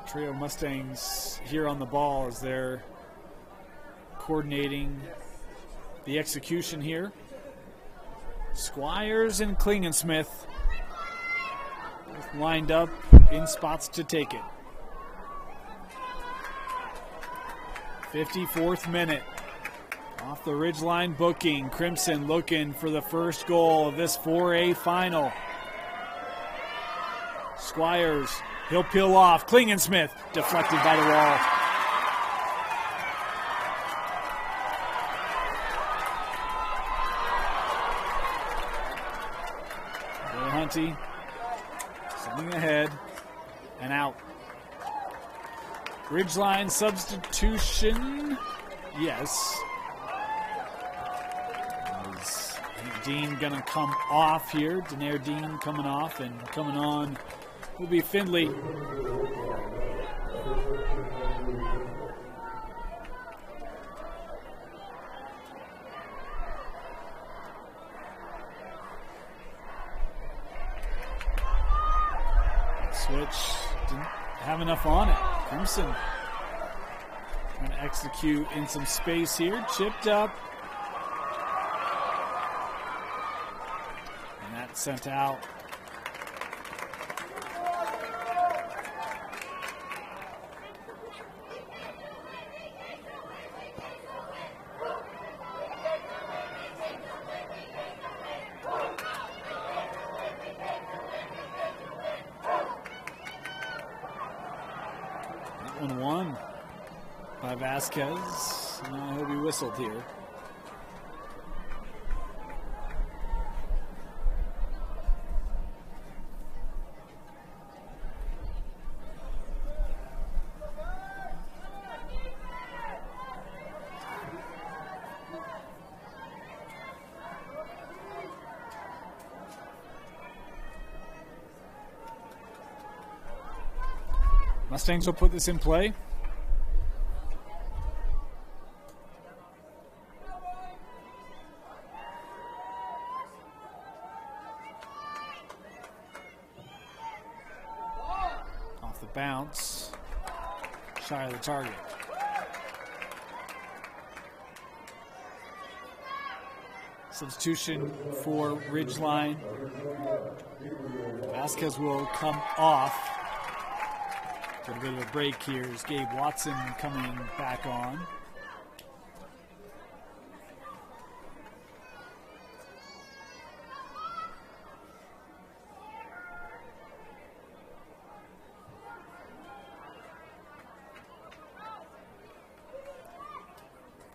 Trio Mustangs here on the ball as they're coordinating the execution here. Squires and Klingensmith lined up in spots to take it. 54th minute. Off the Ridgeline booking. Crimson looking for the first goal of this 4A final. Squires, he'll peel off. Klingensmith deflected by the wall. Hunty sending ahead and out. Ridgeline substitution, yes. Is Dean gonna come off here? Denaire Dean coming off, and coming on will be Findlay. Switch didn't have enough on it. Crimson trying to execute in some space here. Chipped up. And that's sent out. Won by Vasquez. He'll be whistled here. Mustangs will put this in play. Off the bounce, shy of the target. Substitution for Ridgeline. Vasquez will come off. Get a bit of a break here is Gabe Watson coming back on.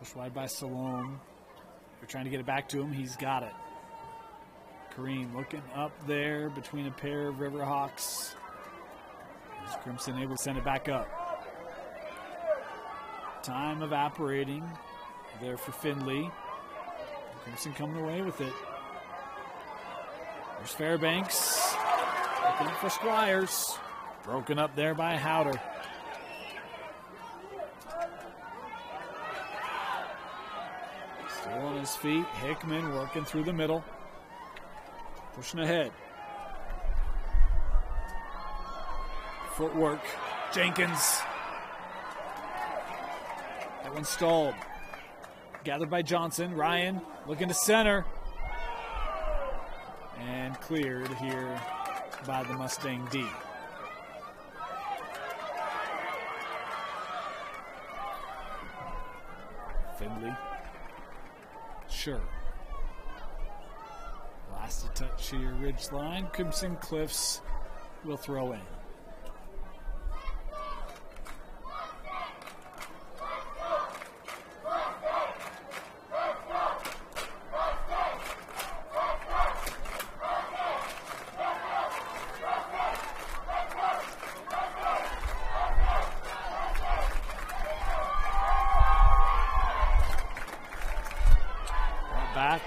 Push wide by Salome. They're trying to get it back to him. He's got it. Kareem looking up there between a pair of Riverhawks. Crimson able to send it back up. Time evaporating there for Findlay. Crimson coming away with it. There's Fairbanks. Looking up for Squires. Broken up there by Howder. Still on his feet. Hickman working through the middle. Pushing ahead. Footwork. Jenkins. That one stalled. Gathered by Johnson. Ryan looking to center. And cleared here by the Mustang D. Findlay. Sure. Last touch here, Ridgeline. Crimson Cliffs will throw in. Back.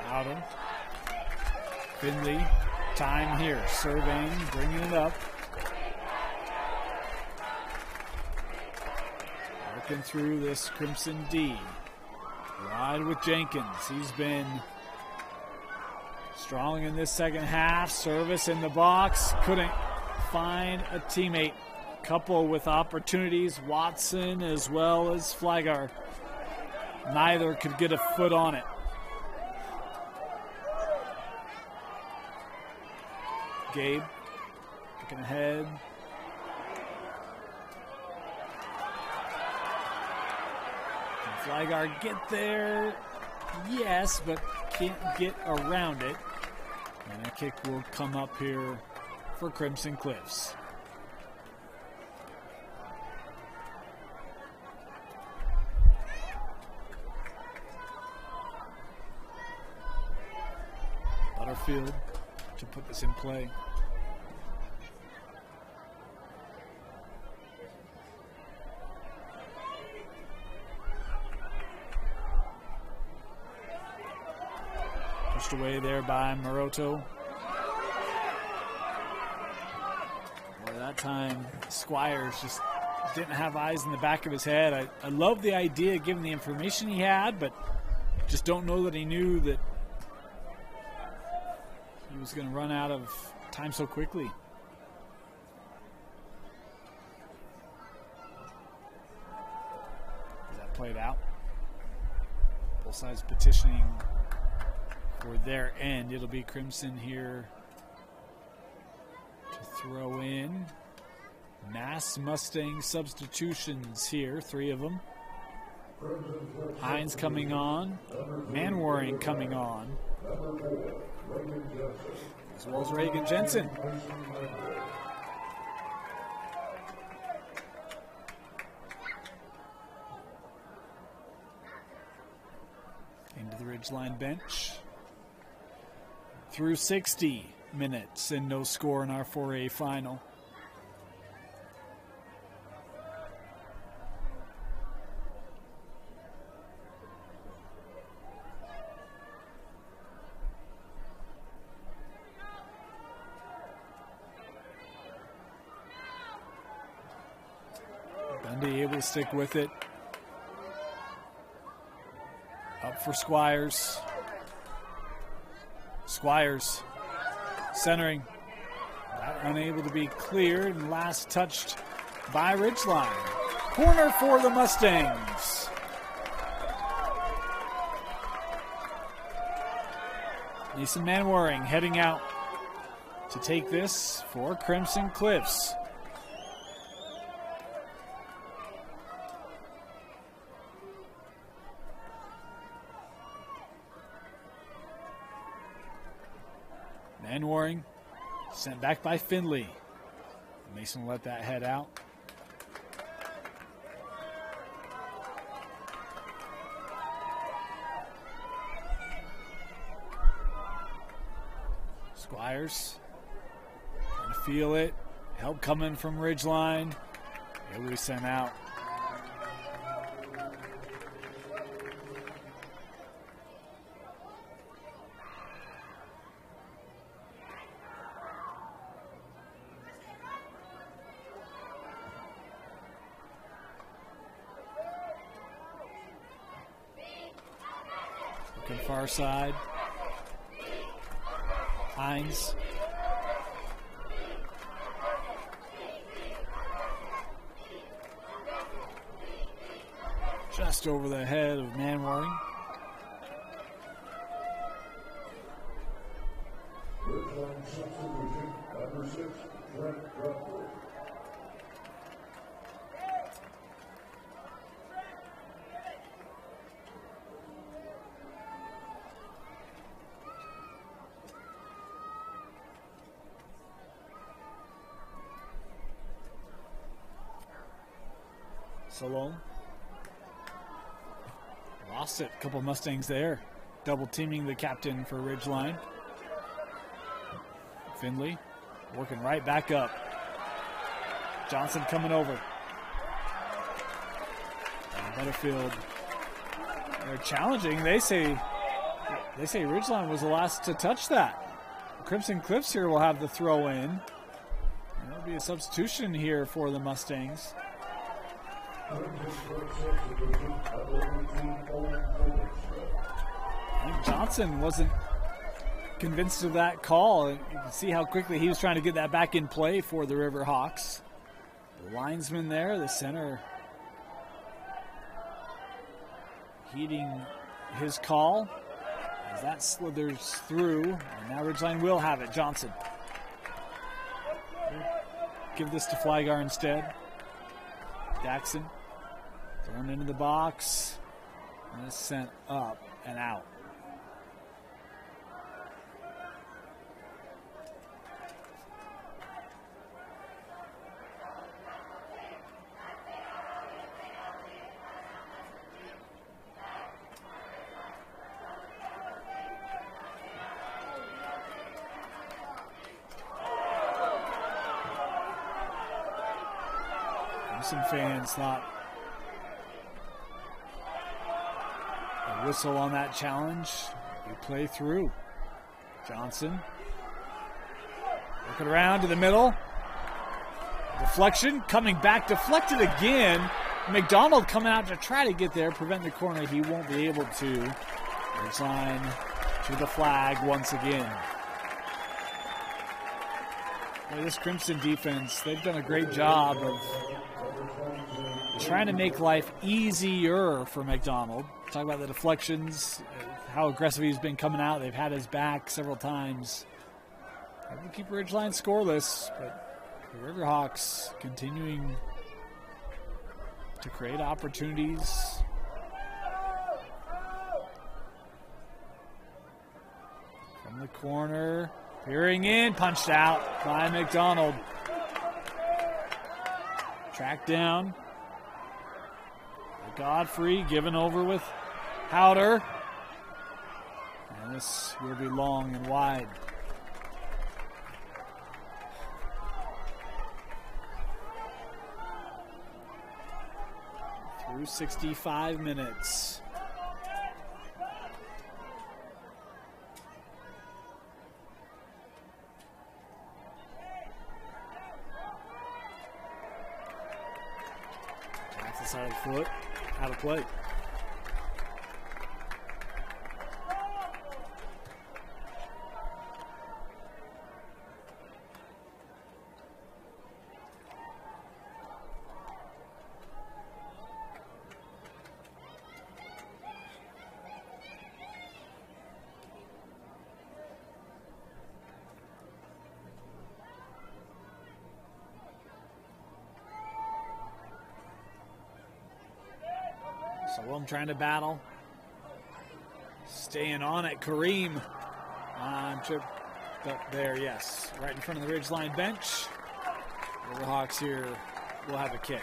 Howder. Findlay. Time here. Surveying. Bringing it up. working through this Crimson D. Wide with Jenkins. He's been strong in this second half. Service in the box. Couldn't find a teammate. Couple with opportunities. Watson as well as Flygard. Neither could get a foot on it. Gabe looking ahead. Can Flygard get there? Yes, but can't get around it. And a kick will come up here for Crimson Cliffs. Butterfield to put this in play. Pushed away there by Maroto. Well, that time Squires just didn't have eyes in the back of his head. I love the idea given the information he had, but just don't know that he knew that he was going to run out of time so quickly. That played out. Both sides petitioning for their end. It'll be Crimson here to throw in. Mass Mustang substitutions here, 3 of them. Hines coming on. Manwaring coming on. As well as Reagan Jensen. Into the Ridgeline bench. Through 60 minutes and no score in our 4A final. Dundee able to stick with it. Up for Squires. Squires centering. Unable to be cleared and last touched by Ridgeline. Corner for the Mustangs. Neeson Manwaring heading out to take this for Crimson Cliffs. Manwaring sent back by Finley. Mason let that head out. Squires trying to feel it. Help coming from Ridgeline. He'll be sent out. Far side. Hines. Just over the head of Manwaring. Ridgeline substitution, number 6, Trent Bradford. Salone. Lost it. A couple Mustangs there. Double teaming the captain for Ridgeline. Finley working right back up. Johnson coming over. And Butterfield. They're challenging. They say Ridgeline was the last to touch that. Crimson Cliffs here will have the throw in. There'll be a substitution here for the Mustangs. I think Johnson wasn't convinced of that call. You can see how quickly he was trying to get that back in play for the Riverhawks. The linesman there, the center, heeding his call as that slithers through. And now Ridgeline will have it. Johnson. Give this to Flygar instead. Jackson thrown into the box. And it's sent up and out. Some fans thought a whistle on that challenge. We play through. Johnson working around to the middle. Deflection coming back, deflected again. McDonald coming out to try to get there, prevent the corner. He won't be able to. Ridgeline to the flag once again. Boy, this Crimson defense, they've done a great job of trying to make life easier for McDonald. Talk about the deflections, how aggressive he's been coming out. They've had his back several times. They keep Ridgeline scoreless, but the Riverhawks continuing to create opportunities. From the corner, peering in, punched out by McDonald. Tracked down. Godfrey given over with Howder. And this will be long and wide. Through 65 minutes. Off the side of the foot. Out of play. So I'm trying to battle. Staying on it. Kareem on trip up there, yes. Right in front of the Ridgeline bench. Riverhawks here will have a kick.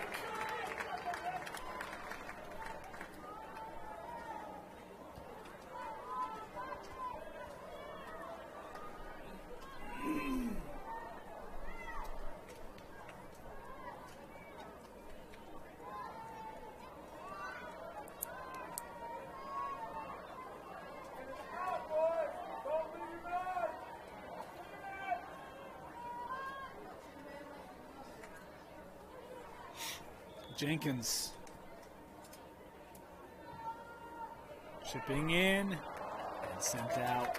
Jenkins chipping in and sent out.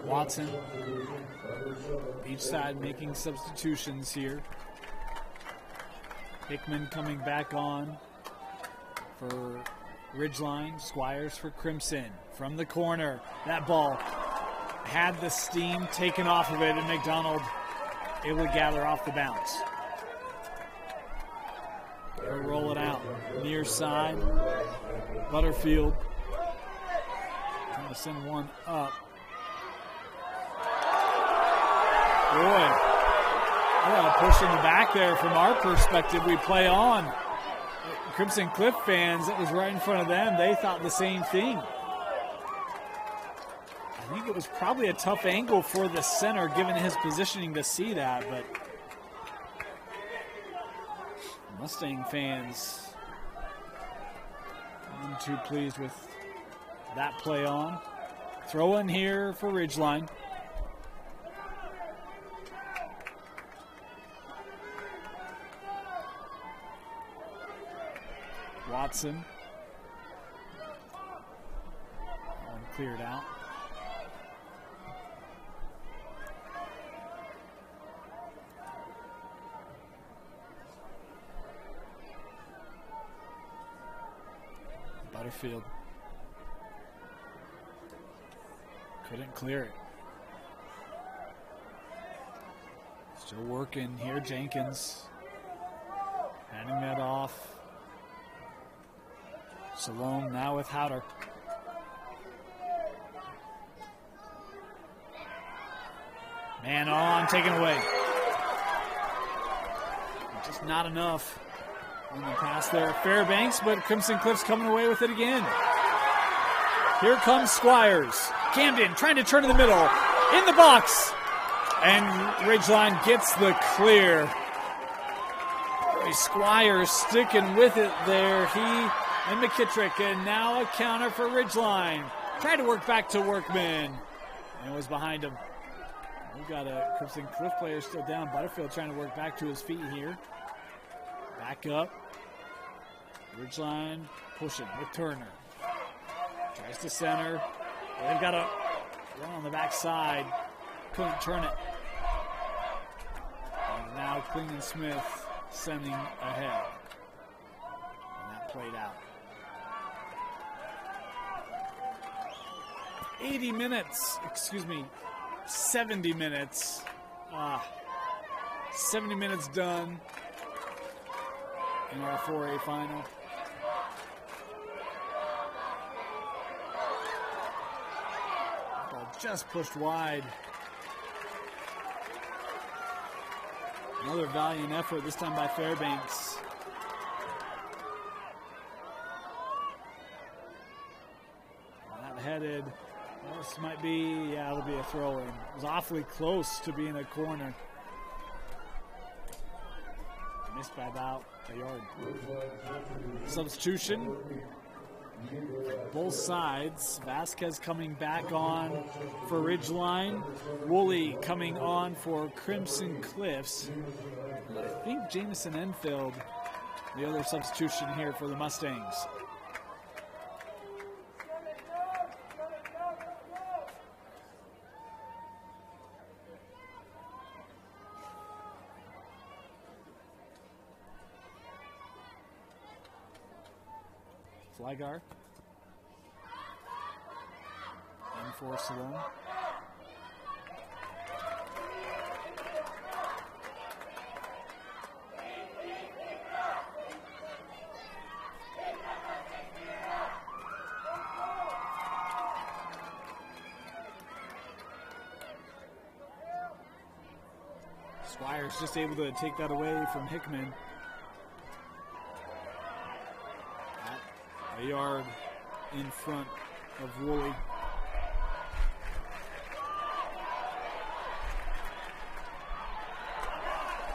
Watson, each side making substitutions here. Hickman coming back on for Ridgeline. Squires for Crimson. From the corner, that ball had the steam taken off of it, and McDonald able to gather off the bounce. They'll roll it out. Near side. Butterfield trying to send one up. Boy. A push in the back there from our perspective. We play on. Crimson Cliff fans, it was right in front of them. They thought the same thing. I think it was probably a tough angle for the center given his positioning to see that, but Mustang fans not too pleased with that play on. Throw in here for Ridgeline. Watson. That one cleared out. Butterfield couldn't clear it. Still working here, Jenkins. Handing that off. Salome now with Howder. Man on, taken away. Just not enough on the pass there. Fairbanks, but Crimson Cliffs coming away with it again. Here comes Squires. Camden trying to turn in the middle. In the box. And Ridgeline gets the clear. Squires sticking with it there. He and McKittrick, and now a counter for Ridgeline. Tried to work back to Workman. And it was behind him. We've got a Crimson Cliff player still down. Butterfield trying to work back to his feet here. Back up. Ridgeline pushing with Turner. Tries to center. They've got a run on the backside. Couldn't turn it. And now Klingman Smith sending ahead. And that played out. 70 minutes. 70 minutes done in our 4A final. Ball just pushed wide. Another valiant effort, this time by Fairbanks. That headed. This might be, yeah, it'll be a throw-in. It was awfully close to being a corner. Missed by about a yard. Substitution. Both sides. Vasquez coming back on for Ridgeline. Woolley coming on for Crimson Cliffs. And I think Jamison Enfield, the other substitution here for the Mustangs. Flygar. And for Salome. Squires just able to take that away from Hickman. A yard in front of Woolley.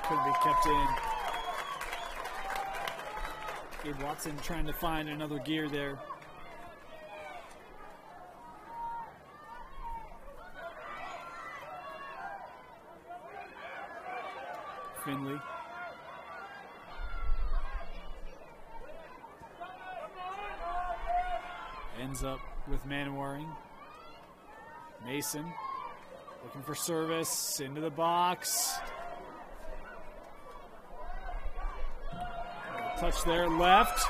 Could be kept in. Gabe Watson trying to find another gear there. Finley. Ends up with Manwaring. Mason looking for service into the box. Touch there, left.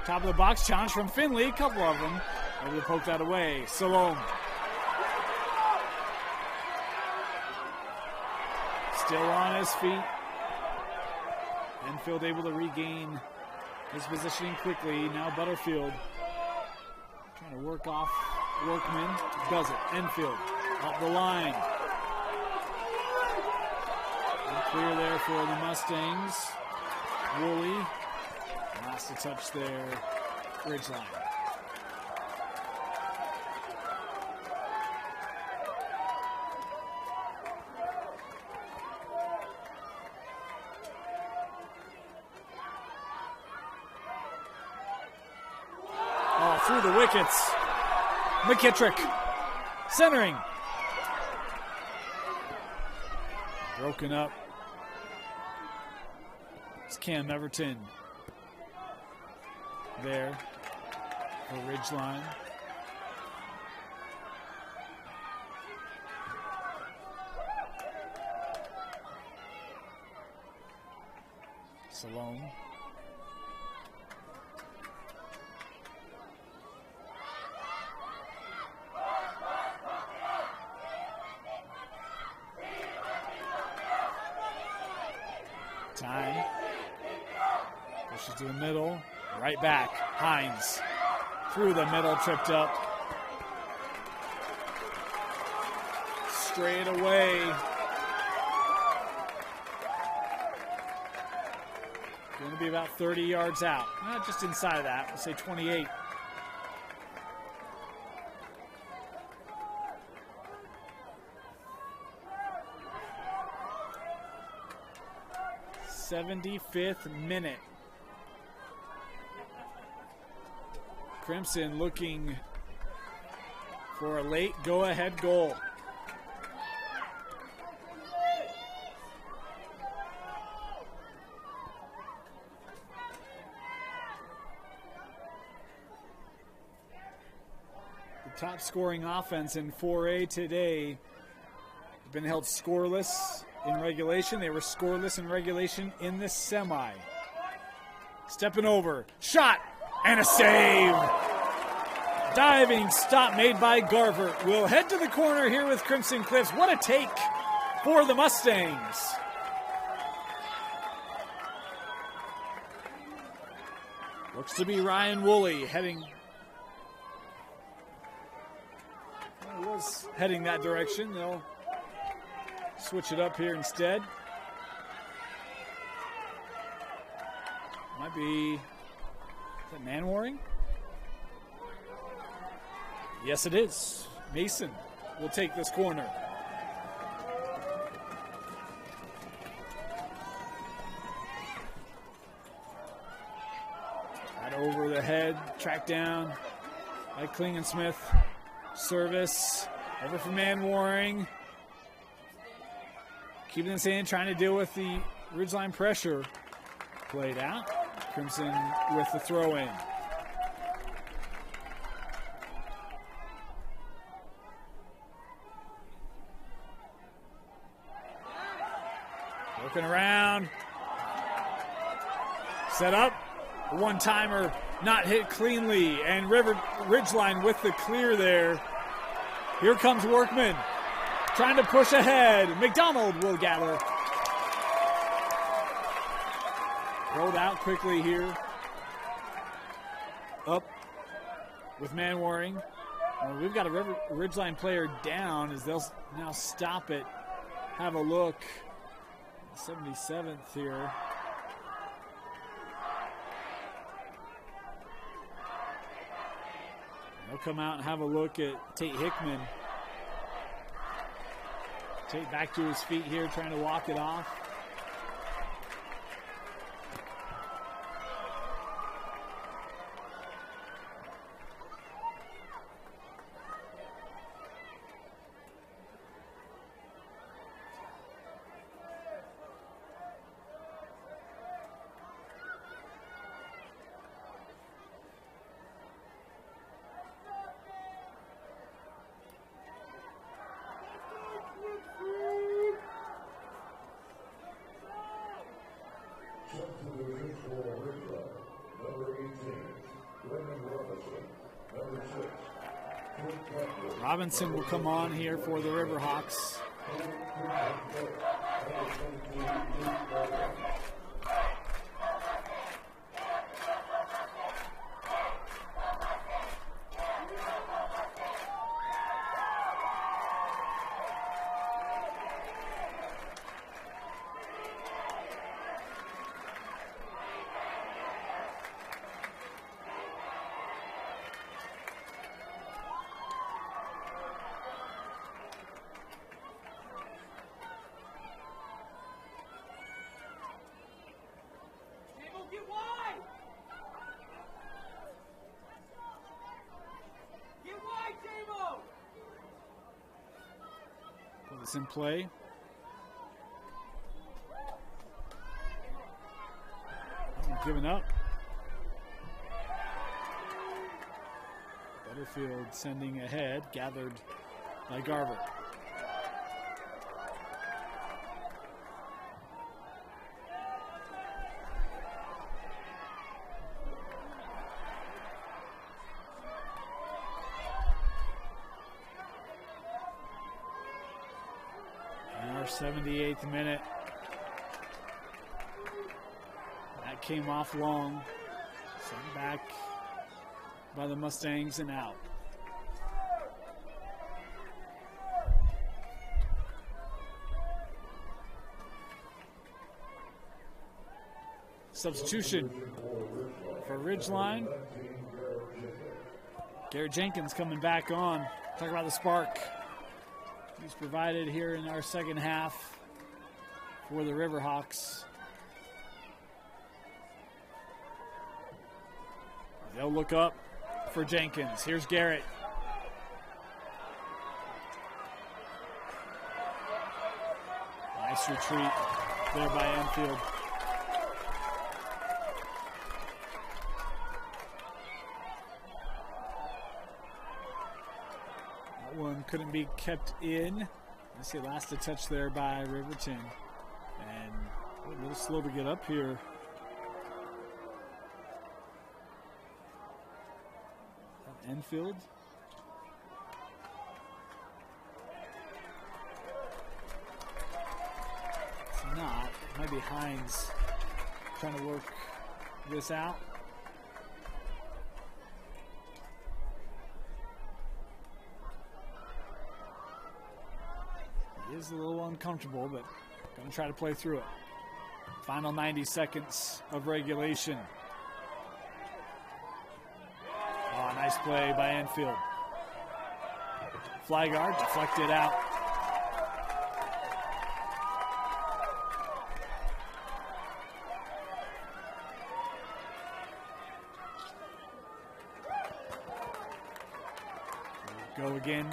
Top of the box, challenge from Finley. A couple of them. Able to poke that away. Salome. Still on his feet. Enfield able to regain his positioning quickly. Now Butterfield trying to work off Workman. Does it. Enfield up the line. And clear there for the Mustangs. Woolley. Last to touch there. Ridgeline. through the wickets. McKittrick centering. Broken up. It's Cam Everton there for Ridgeline. Salome. Time. Pushes to the middle. Right back. Hines. Through the middle. Tripped up. Straight away. Going to be about 30 yards out. Just inside of that. We'll say 28. '75th minute. Crimson looking for a late go-ahead goal. The top scoring offense in 4A today has been held scoreless in regulation. They were scoreless in regulation in the semi. Stepping over. Shot and a save. Diving stop made by Garver. We'll head to the corner here with Crimson Cliffs. What a take for the Mustangs. Looks to be Ryan Woolley heading. He was heading that direction. They'll switch it up here instead. Might be, is that Manwaring? Yes, it is. Mason will take this corner. Right over the head, track down by Klingensmith. Service over for Manwaring. Keeping this in, trying to deal with the Ridgeline pressure. Played out. Crimson with the throw in. Looking around. Set up. A one-timer not hit cleanly. And Ridgeline with the clear there. Here comes Workman. Trying to push ahead. McDonald will gather. Rolled out quickly here. Up with Manwaring. We've got a Ridgeline player down as they'll now stop it. Have a look. 77th here. They'll come out and have a look at Tate Hickman. Tate back to his feet here, trying to walk it off. Robinson will come on here for the Riverhawks. Riverhawks in play. Giving up. Butterfield sending ahead, gathered by Garver. In our 78th minute. That came off long. Sent back by the Mustangs and out. Substitution for Ridgeline. Garrett Jenkins coming back on. Talk about the spark he's provided here in our second half for the Riverhawks. They'll look up for Jenkins. Here's Garrett. Nice retreat there by Enfield. That one couldn't be kept in. I see last a touch there by Riverton. And a little slow to get up here. Enfield. It's not. It might be Hines trying to work this out. He is a little uncomfortable, but going to try to play through it. Final 90 seconds of regulation. Nice play by Enfield. Fly guard deflected out. Go again.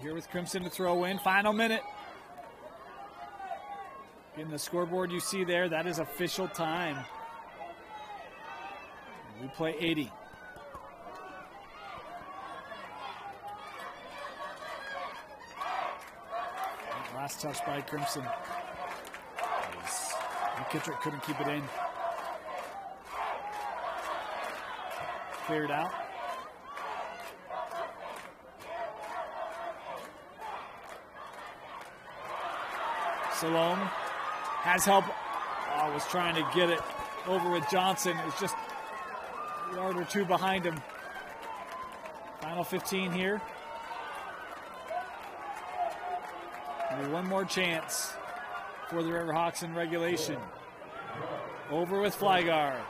Here with Crimson to throw in. Final minute. In the scoreboard you see there, that is official time. We play 80. Last touch by Crimson. McKittrick couldn't keep it in. Cleared out. Salome has help. Oh, was trying to get it over with Johnson. It was just a yard or two behind him. Final 15 here. Maybe one more chance for the Riverhawks in regulation. Over with Flygar.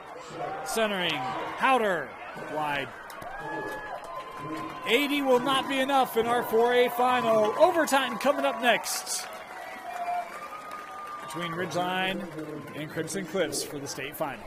Centering. Howder. Wide. 80 will not be enough in our 4A final. Overtime coming up next between Ridgeline and Crimson Cliffs for the state final.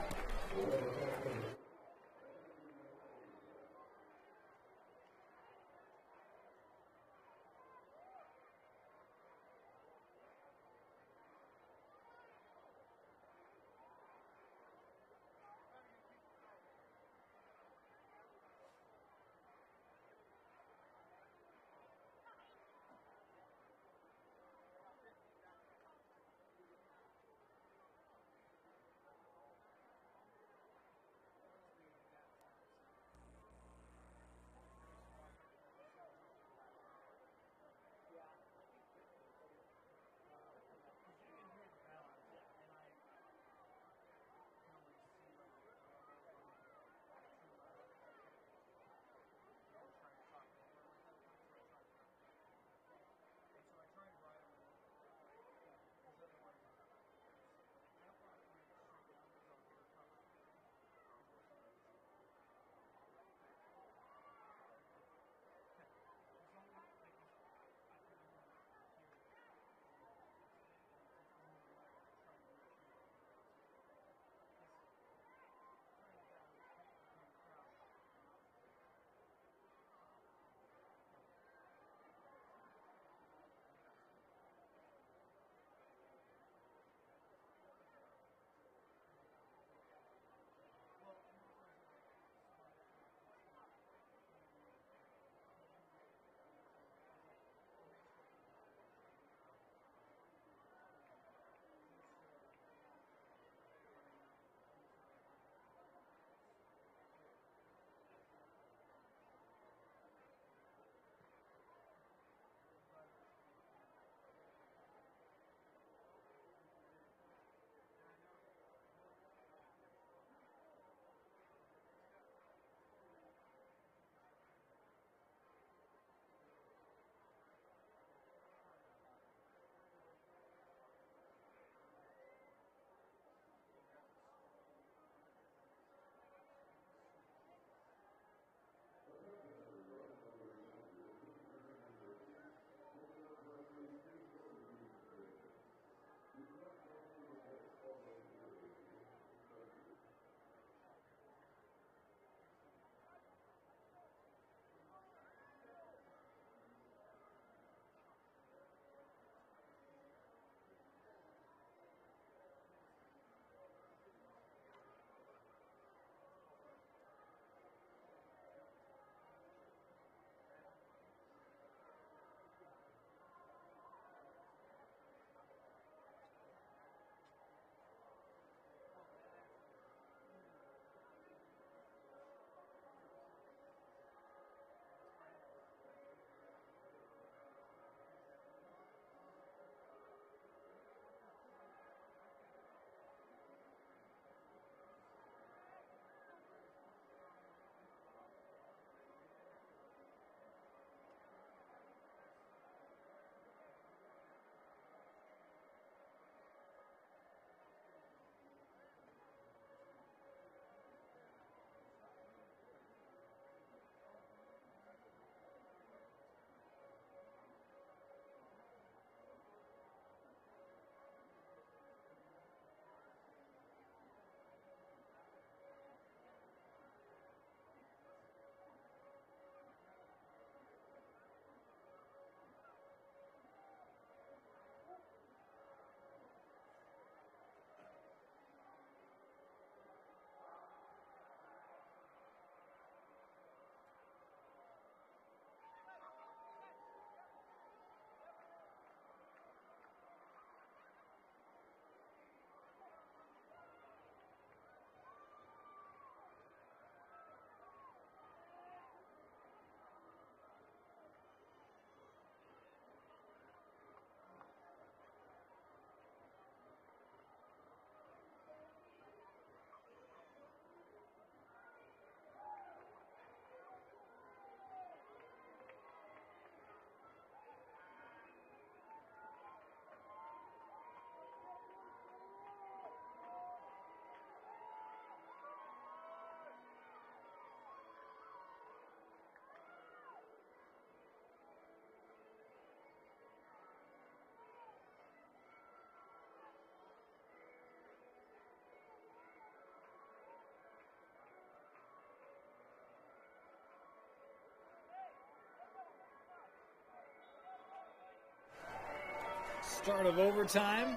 Start of overtime.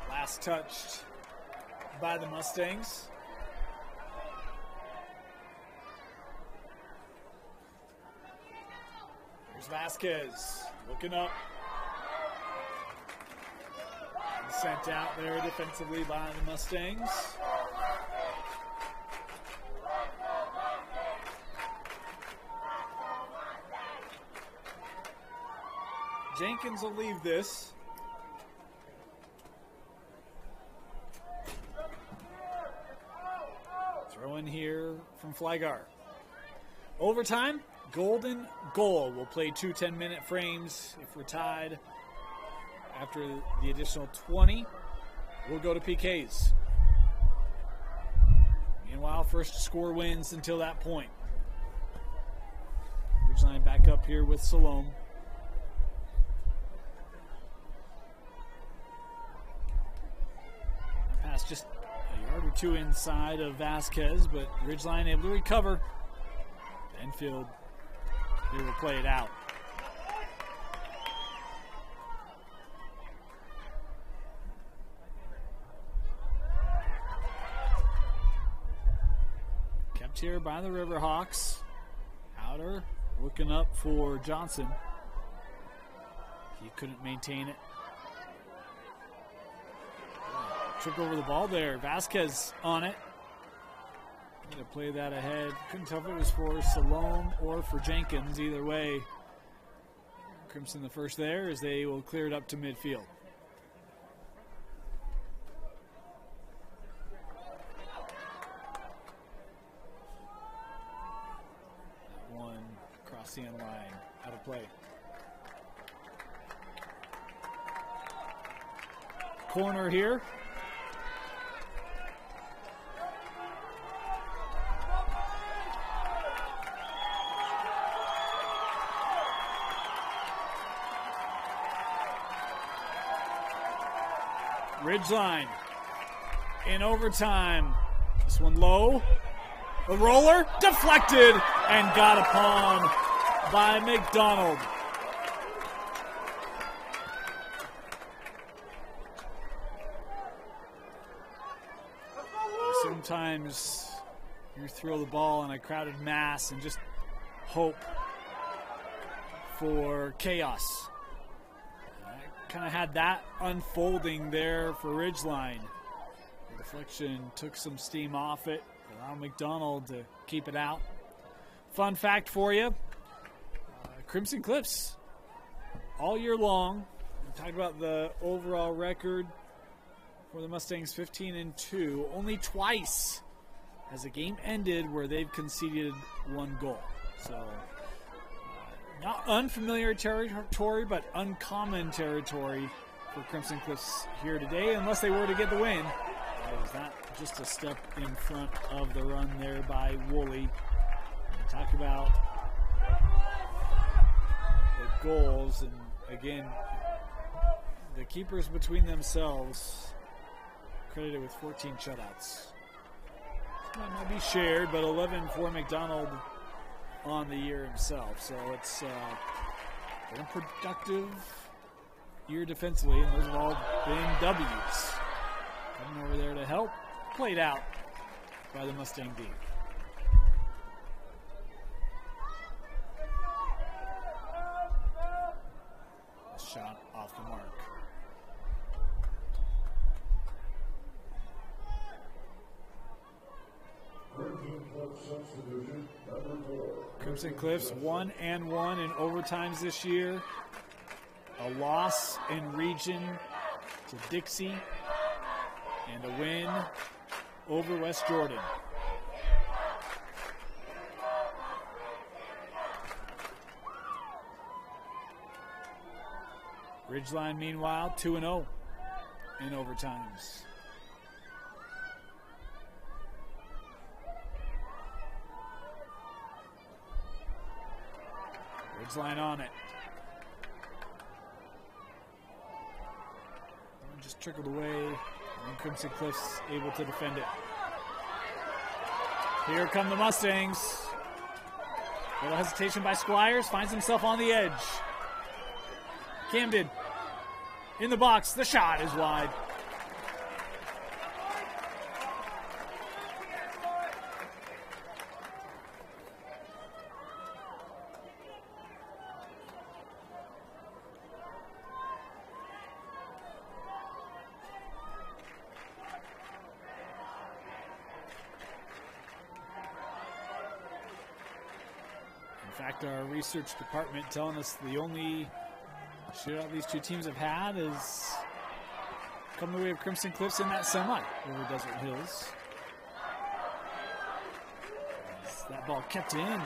Last touched by the Mustangs. Here's Vasquez looking up. Sent out there defensively by the Mustangs. Jenkins will leave this. Throw in here from Flygar. Overtime, golden goal. We'll play 2 10-minute frames if we're tied. After the additional 20, we'll go to PKs. Meanwhile, first to score wins until that point. Ridgeline back up here with Salome. Pass just a yard or two inside of Vasquez, but Ridgeline able to recover. Enfield here will play it out. Here by the Riverhawks. Outer looking up for Johnson. He couldn't maintain it. Took over the ball there. Vasquez on it. Going to play that ahead. Couldn't tell if it was for Salome or for Jenkins. Either way, Crimson the first there as they will clear it up to midfield. The end line, out of play. Corner here. Ridgeline in overtime. This one low. The roller deflected and got upon by McDonald. Sometimes you throw the ball in a crowded mass and just hope for chaos. Kind of had that unfolding there for Ridgeline. The deflection took some steam off it, allowed McDonald to keep it out. Fun fact for you. Crimson Cliffs, all year long, we talked about the overall record for the Mustangs, 15-2. Only twice has a game ended where they've conceded 1 goal. So, not unfamiliar territory, but uncommon territory for Crimson Cliffs here today, unless they were to get the win. Was that just a step in front of the run there by Woolley? Talk about the goals, and again, the keepers between themselves credited with 14 shutouts. That might be shared, but 11 for McDonald on the year himself. So it's a productive year defensively, and those have all been W's. Coming over there to help, played out by the Mustang D. Shot off the mark. Crimson Cliffs 1-1 in overtimes this year. A loss in region to Dixie, and a win over West Jordan. Ridgeline, meanwhile, 2-0 in overtimes. Ridgeline on it. Just trickled away, and Crimson Cliffs able to defend it. Here come the Mustangs. A little hesitation by Squires, finds himself on the edge. Camden in the box, the shot is wide. In fact, our research department telling us the only shootout these two teams have had is come the way of Crimson Cliffs in that semi over Desert Hills. As that ball kept in.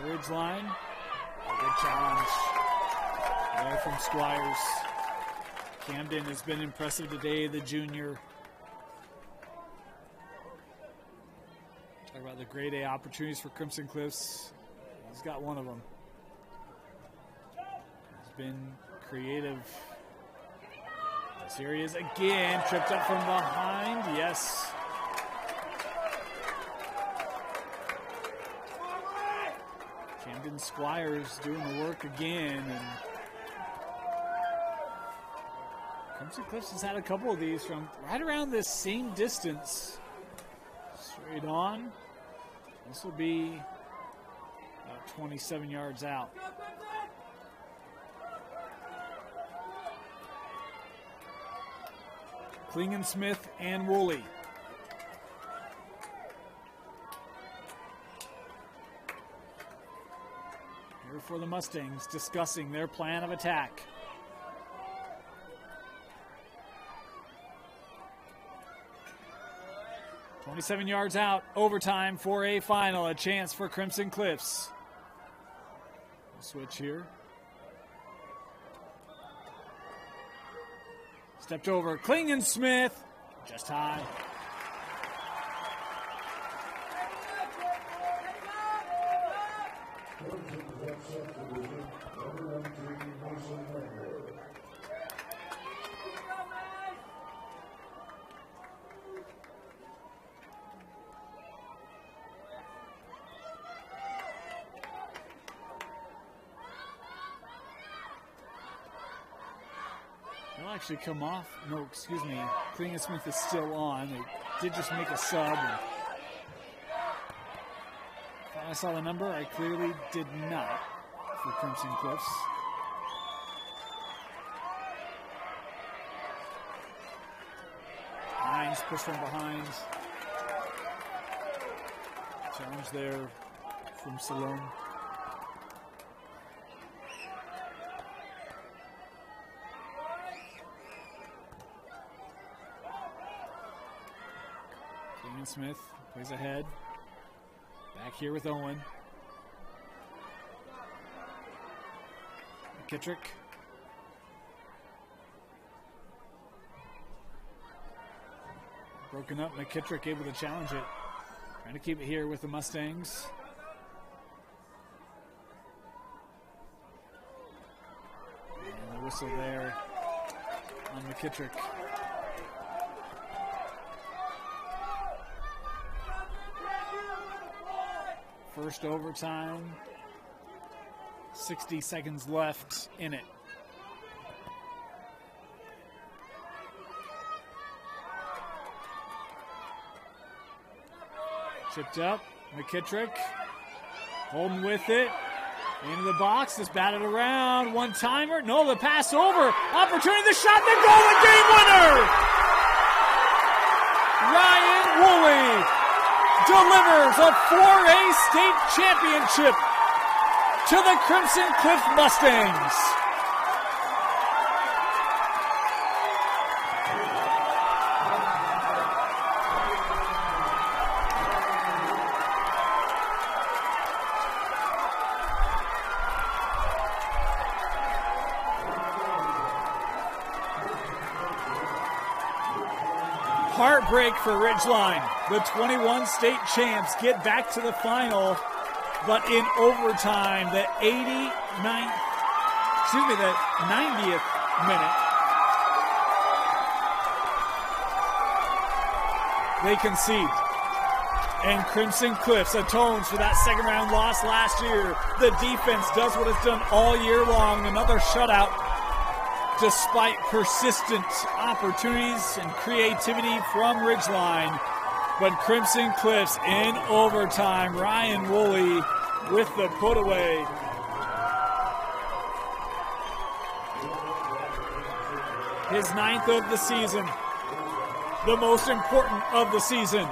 Ridgeline, a good challenge there from Squires. Camden has been impressive today, the junior. Talk about the grade A opportunities for Crimson Cliffs. He's got one of them. He's been creative. Yes, here he is again, tripped up from behind. Yes. Camden Squires doing the work again. And Crimson Cliffs has had a couple of these from right around this same distance. Straight on. This will be about 27 yards out. Klingensmith and Woolley. Here for the Mustangs, discussing their plan of attack. .27 yards out, overtime for a final, a chance for Crimson Cliffs. We'll switch here. Stepped over, Klingensmith, just high. They'll actually come off. No, excuse me. Klingensmith is still on. They did just make a sub. And I saw the number. I clearly did not for Crimson Cliffs. Hines pushed from behind. Challenge there from Salome. Smith plays ahead. Back here with Owen. McKittrick. Broken up. McKittrick able to challenge it. Trying to keep it here with the Mustangs. And the whistle there on McKittrick. First overtime, 60 seconds left in it. Chipped up, McKittrick, holding with it, into the box, just batted around, one-timer, no, the pass over, opportunity, the shot, the goal, the game winner! Ryan Woolley delivers a 4A state championship to the Crimson Cliff Mustangs. Heartbreak for Ridgeline. The 21 state champs get back to the final, but in overtime, the 89th the 90th minute, they concede. And Crimson Cliffs atones for that second round loss last year. The defense does what it's done all year long. Another shutout despite persistent opportunities and creativity from Ridgeline. But Crimson Cliffs in overtime. Ryan Woolley with the put away. His 9th of the season. The most important of the season.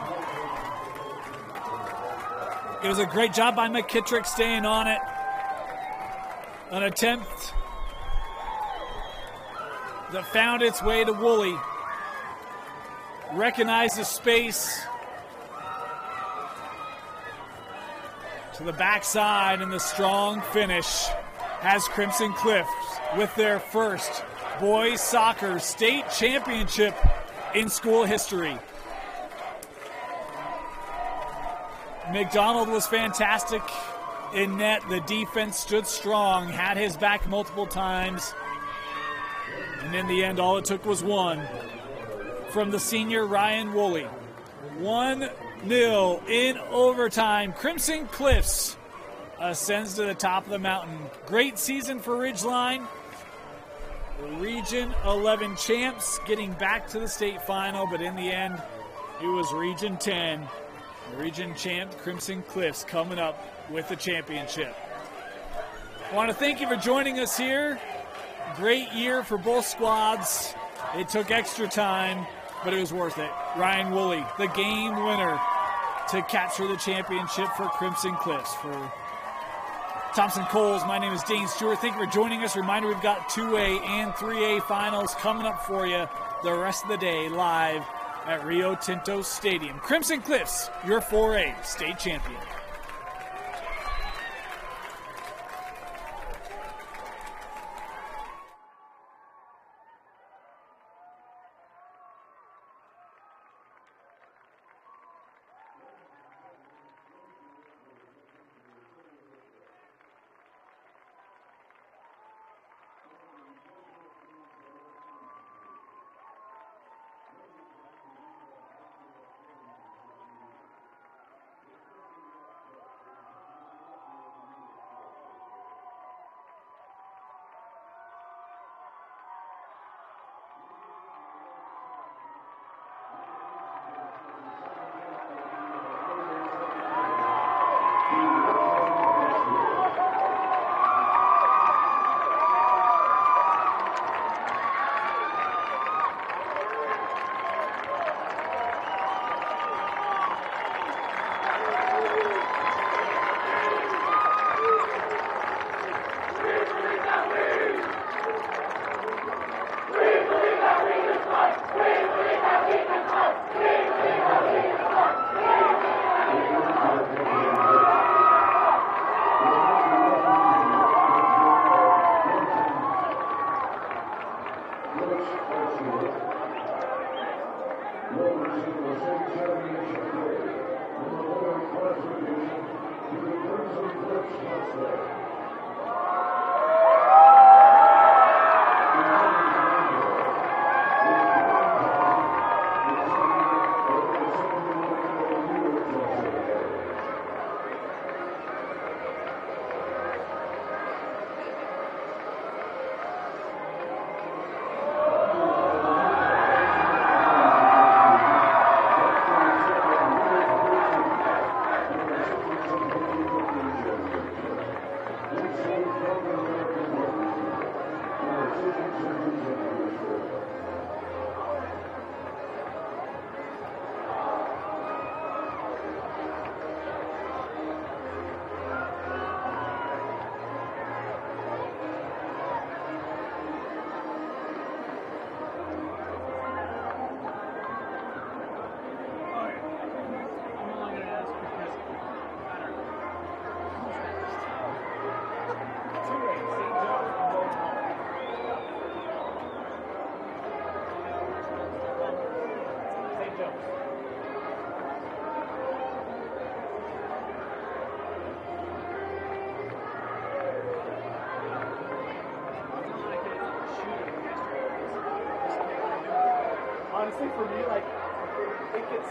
It was a great job by McKittrick staying on it. An attempt that found its way to Woolley. Recognized the space to the backside, and the strong finish has Crimson Cliffs with their first boys soccer state championship in school history. McDonald was fantastic in net. The defense stood strong, had his back multiple times. And in the end, all it took was one from the senior Ryan Woolley. 1-0 in overtime. Crimson Cliffs ascends to the top of the mountain. Great season for Ridgeline. Region 11 champs getting back to the state final, but in the end, it was Region 10. Region champ Crimson Cliffs coming up with the championship. I want to thank you for joining us here. Great year for both squads. It took extra time, but it was worth it. Ryan Woolley, the game winner to capture the championship for Crimson Cliffs. For Thompson Coles, my name is Dane Stewart. Thank you for joining us. Reminder, we've got 2A and 3A finals coming up for you the rest of the day live at Rio Tinto Stadium. Crimson Cliffs, your 4A state champion.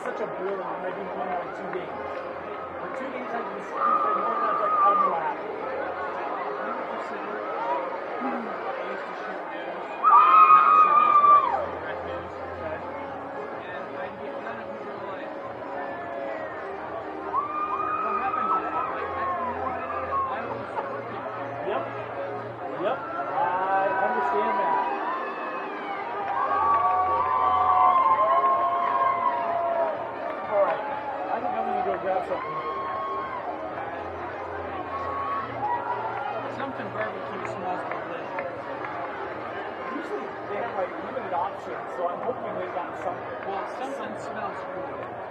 such a border when I do one out of 2 games. For 2 games, I just keep saying more than I was like, I don't know what happened. Yep, I understand that. Alright, I think I'm gonna go grab something. Something barbecue smells delicious. Usually they have like limited options, so I'm hoping they got something. Well, something smells good.